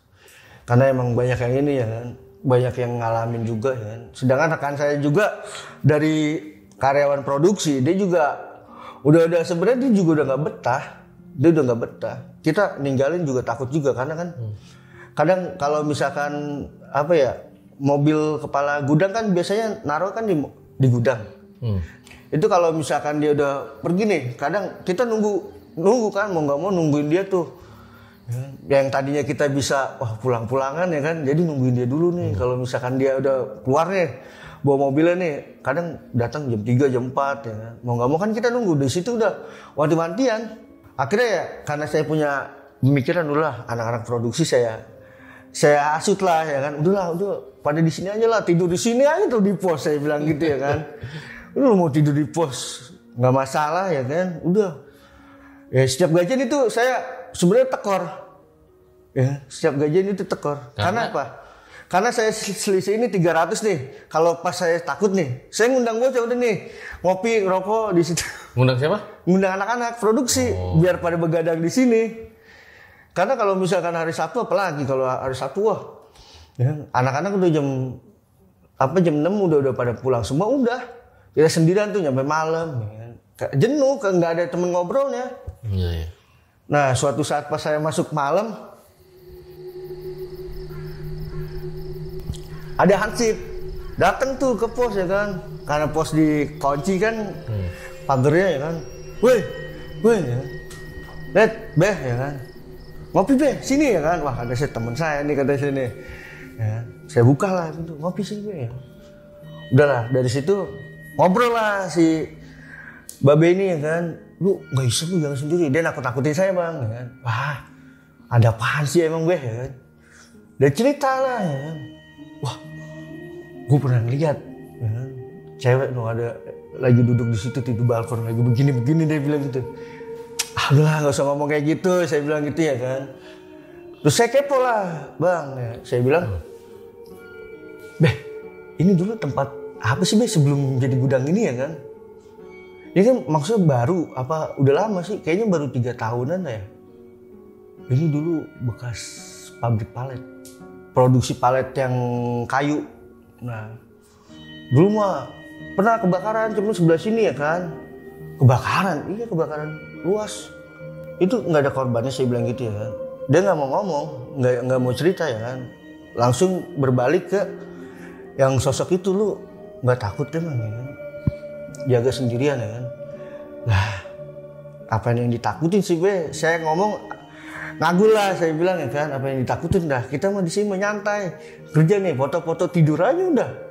Karena emang banyak yang ini ya kan, banyak yang ngalamin juga ya kan. Sedangkan rekan saya juga dari karyawan produksi dia juga udah sebenarnya dia juga udah nggak betah. Dia udah nggak betah. Kita ninggalin juga takut juga karena kan kadang kalau misalkan apa ya mobil kepala gudang kan biasanya naruh kan di gudang. Itu kalau misalkan dia udah pergi nih, kadang kita nunggu kan mau nggak mau nungguin dia tuh. Yang tadinya kita bisa wah pulang-pulangan ya kan, jadi nungguin dia dulu nih. Kalau misalkan dia udah keluar nih bawa mobilnya nih, kadang datang jam 3 jam 4 ya kan. Mau nggak mau kan kita nunggu di situ udah wanti-wantian. Akhirnya ya karena saya punya pemikiran dulu lah anak-anak produksi saya asut lah ya kan. Udah pada di sini aja lah, tidur di sini aja tuh di pos saya bilang gitu ya kan. Lu mau tidur di pos nggak masalah ya kan. Udah. Ya setiap gajian itu saya sebenarnya tekor. Ya, setiap gajian itu tekor. Karena apa? Karena saya selisih ini 300 nih. Kalau pas saya takut nih, saya ngundang bocah udah nih ngopi, ngerokok di situ. Ngundang siapa? Ngundang anak-anak produksi biar pada begadang di sini. Karena kalau misalkan hari Sabtu apalagi kalau hari Sabtu wah ya, anak-anak udah jam 6 udah pada pulang semua udah. Kita sendirian tuh nyampe malam ya. Jenuh, nggak ada temen ngobrolnya. Iya. Nah, suatu saat pas saya masuk malam ada hansip datang tuh ke pos ya kan, karena pos dikunci kan pagernya ya kan. Woi ya. Lihat beh ya kan, ngopi beh sini ya kan. Wah ada teman saya nih kata sini ya. Saya buka lah pintu, ngopi sini beh ya. Udahlah dari situ ngobrol lah si Babe ini ya kan. Lu nggak iseng lu jangan sendiri, dia nakut-nakutin saya bang ya kan. Wah ada apaan sih emang beh ya kan. Dia cerita lah ya kan. Wah gue pernah ngeliat ya kan, cewek tuh ada lagi duduk di situ di balkon lagi begini dia bilang gitu. Alah nggak usah ngomong kayak gitu, saya bilang gitu ya kan. Terus saya kepo lah bang ya. Saya bilang beh ini dulu tempat apa sih beh sebelum jadi gudang ini ya kan. Ini kan maksudnya baru apa udah lama sih, kayaknya baru 3 tahunan ya. Ini dulu bekas pabrik palet, produksi palet yang kayu. Nah dulu mah pernah kebakaran cuma sebelah sini ya kan. Kebakaran, iya kebakaran luas. Itu nggak ada korbannya, saya bilang gitu ya kan. Dia nggak mau ngomong, nggak mau cerita ya kan. Langsung berbalik ke yang sosok itu, lu nggak takut emang ya kan? Jaga sendirian ya kan. Lah, apa yang ditakutin sih be? Saya ngomong ngagul lah, saya bilang ya kan, apa yang ditakutin dah. Kita mah di sini menyantai, kerja nih, foto-foto, tidur aja udah.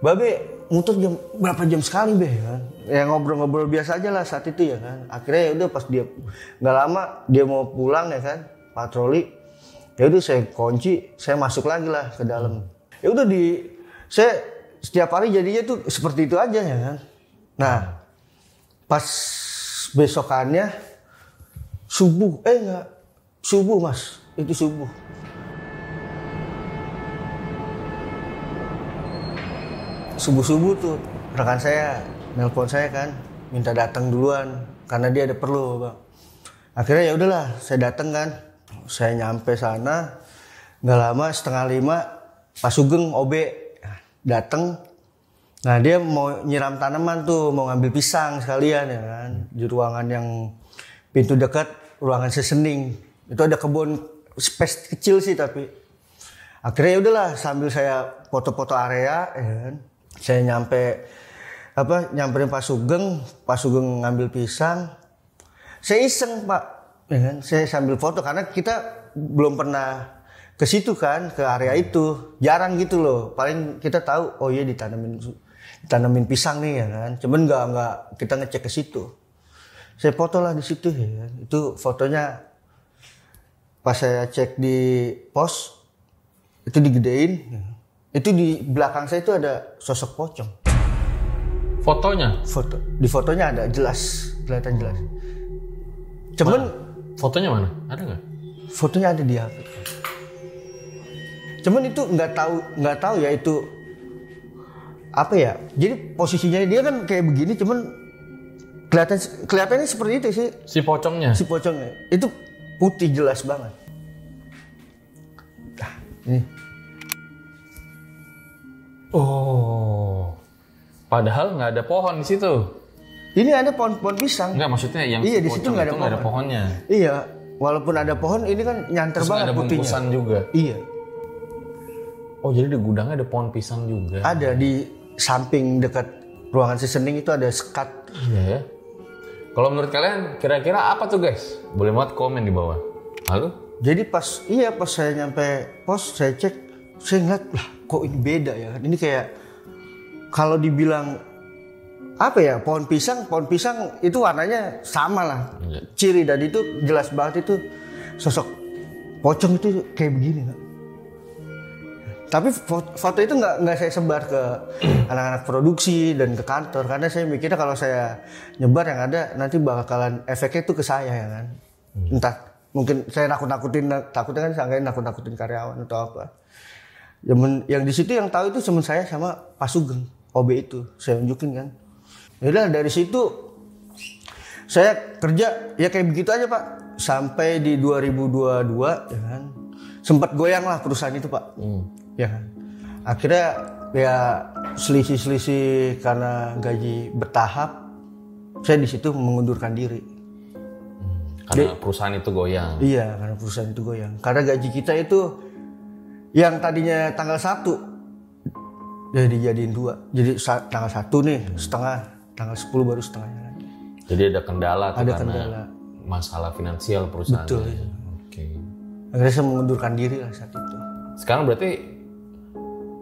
Babe muter jam berapa jam sekali be kan? Ya ngobrol-ngobrol biasa aja lah saat itu ya kan. Akhirnya ya udah pas dia nggak lama dia mau pulang ya kan, patroli. Ya udah saya kunci, saya masuk lagi lah ke dalam. Ya udah saya setiap hari jadinya tuh seperti itu aja ya kan. Nah, pas besokannya subuh, enggak subuh mas, itu subuh. Subuh-subuh tuh rekan saya nelpon saya kan, minta datang duluan karena dia ada perlu bang. Akhirnya ya udahlah, saya datang kan, saya nyampe sana, nggak lama 4:30 Pak Sugeng OB datang. Nah dia mau nyiram tanaman tuh, mau ngambil pisang sekalian ya kan, di ruangan yang pintu dekat, ruangan sesening. Itu ada kebun space kecil sih tapi. Akhirnya ya udahlah, sambil saya foto-foto area ya kan. Saya nyamperin Pak Sugeng ngambil pisang. Saya iseng Pak, ya kan? Saya sambil foto karena kita belum pernah ke situ kan, ke area itu. Jarang gitu loh. Paling kita tahu, oh iya ditanamin pisang nih ya kan. Cuman nggak kita ngecek ke situ. Saya foto lah di situ ya kan. Itu fotonya pas saya cek di pos itu digedein. Ya. Itu di belakang saya itu ada sosok pocong. Fotonya? Di fotonya ada jelas, kelihatan jelas. Cuman fotonya mana? Ada nggak? Fotonya ada di HP. Cuman itu nggak tahu ya itu apa ya. Jadi posisinya dia kan kayak begini, cuman kelihatannya seperti itu sih. Si pocongnya itu putih jelas banget. Nah, ini. Oh, padahal nggak ada pohon di situ. Ini ada pohon pisang. Enggak, maksudnya yang iya, di situ nggak ada pohonnya. Iya, walaupun ada pohon, ini kan nyanter terus banget ada putihnya. bungkusan juga. Iya. Oh, jadi di gudangnya ada pohon pisang juga. Ada di samping dekat ruangan sesening itu ada sekat. Iya ya. Kalau menurut kalian kira-kira apa tuh guys? Boleh banget komen di bawah. Lalu? Jadi pas saya nyampe pos, saya cek, saya ngeliat lah kok ini beda ya kan. Ini kayak kalau dibilang apa ya, pohon pisang itu warnanya sama lah. Iya. Ciri dan itu jelas banget itu sosok pocong itu kayak begini kan. Tapi foto itu nggak saya sebar ke anak-anak produksi dan ke kantor karena saya mikirnya kalau saya nyebar yang ada nanti bakalan efeknya itu ke saya ya kan. Entah mungkin saya takutnya kan sangkain nakut-nakutin karyawan atau apa. Yang di situ yang tahu itu cuma saya sama Pak Sugeng OB itu saya unjukin kan. Yaudah dari situ saya kerja ya kayak begitu aja Pak sampai di 2022 ya kan. Sempat goyang lah perusahaan itu Pak. Ya kan. Akhirnya ya selisih karena gaji bertahap, saya di situ mengundurkan diri. Karena perusahaan itu goyang. Iya, karena perusahaan itu goyang. Karena gaji kita itu yang tadinya tanggal 1 ya dijadiin 2. Jadi tanggal 1 nih setengah, tanggal 10 baru setengahnya lagi. Jadi ada kendala tuh ada karena kendala. Masalah finansial perusahaan. Betul. Ya. Oke. Akhirnya saya mengundurkan diri lah saat itu. Sekarang berarti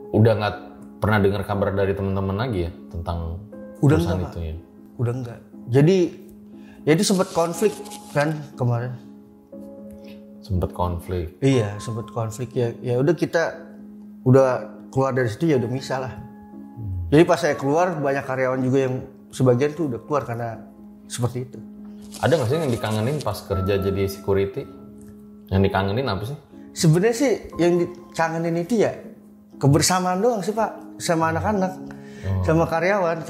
udah nggak pernah dengar kabar dari teman-teman lagi ya tentang perusahaan itu ya? Udah enggak. Jadi ya itu sempat konflik kan kemarin. Sempat konflik. Iya, sempat konflik ya. Ya udah kita udah keluar dari situ ya udah misah lah. Jadi pas saya keluar banyak karyawan juga yang sebagian tuh udah keluar karena seperti itu. Ada nggak sih yang dikangenin pas kerja jadi security? Yang dikangenin apa sih? Sebenarnya sih yang dikangenin itu ya kebersamaan doang sih Pak, sama anak-anak, sama karyawan.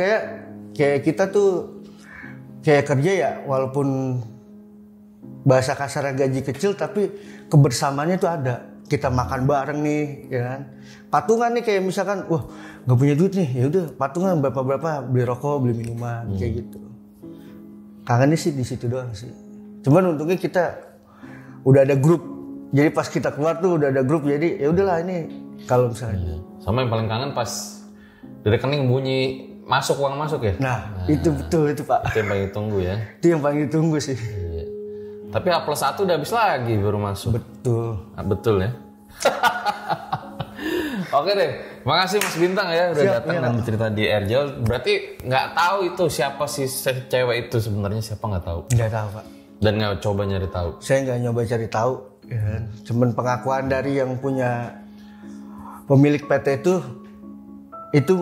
Kayak kita tuh kayak kerja ya, walaupun bahasa kasarnya gaji kecil, tapi kebersamaannya tuh ada. Kita makan bareng nih, ya kan. Patungan nih kayak misalkan, wah nggak punya duit nih, ya udah patungan berapa beli rokok, beli minuman, kayak gitu. Kangennya sih di situ doang sih. Cuman untungnya kita udah ada grup. Jadi pas kita keluar tuh udah ada grup. Jadi ya udahlah ini kalau misalnya. Sama yang paling kangen pas di rekening bunyi uang masuk ya. Nah, itu betul itu Pak. Itu yang paling ditunggu ya. Itu yang paling ditunggu sih. Iya. Tapi A+1 udah habis lagi baru masuk. Betul. Nah, betul ya. Oke deh, makasih Mas Bintang ya udah datang dan bercerita di Erjol. Berarti nggak tahu itu siapa sih cewek itu sebenarnya, siapa nggak tahu? Nggak tahu Pak. Dan nggak coba nyari tahu. Saya nggak nyoba cari tahu. Ya. Cuman pengakuan dari yang punya pemilik PT itu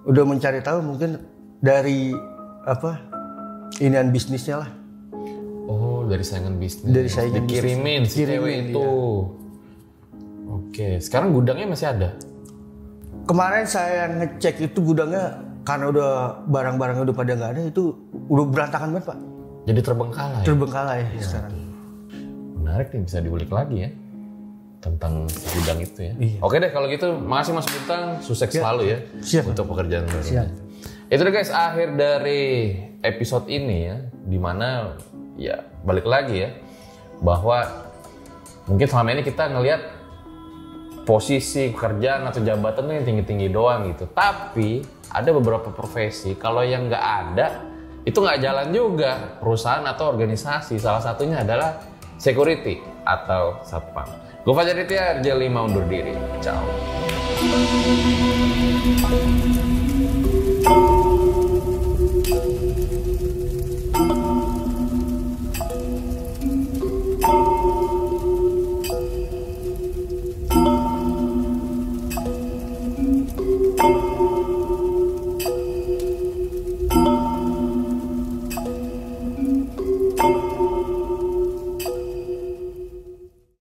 udah mencari tahu mungkin dari inian bisnisnya lah. Oh, dari saingan bisnis. Dari saingan dikirimin bisnis. si cewek itu. Oke, sekarang gudangnya masih ada? Kemarin saya ngecek itu gudangnya karena udah barang-barangnya udah pada nggak ada, itu udah berantakan banget Pak. Jadi terbengkalai. Terbengkalai sekarang. Menarik nih, bisa diulik lagi ya tentang gudang itu ya. Iya. Oke deh kalau gitu, makasih Mas Bintang, sukses selalu ya. Siap. Untuk pekerjaan barunya. Siap. Itu deh guys, akhir dari episode ini ya, dimana ya balik lagi ya, bahwa mungkin selama ini kita ngelihat posisi pekerjaan atau jabatan tuh yang tinggi-tinggi doang gitu. Tapi ada beberapa profesi kalau yang nggak ada itu nggak jalan juga perusahaan atau organisasi. Salah satunya adalah security atau satpam. Gue Fajar Ditya, RJ5 undur diri. Ciao.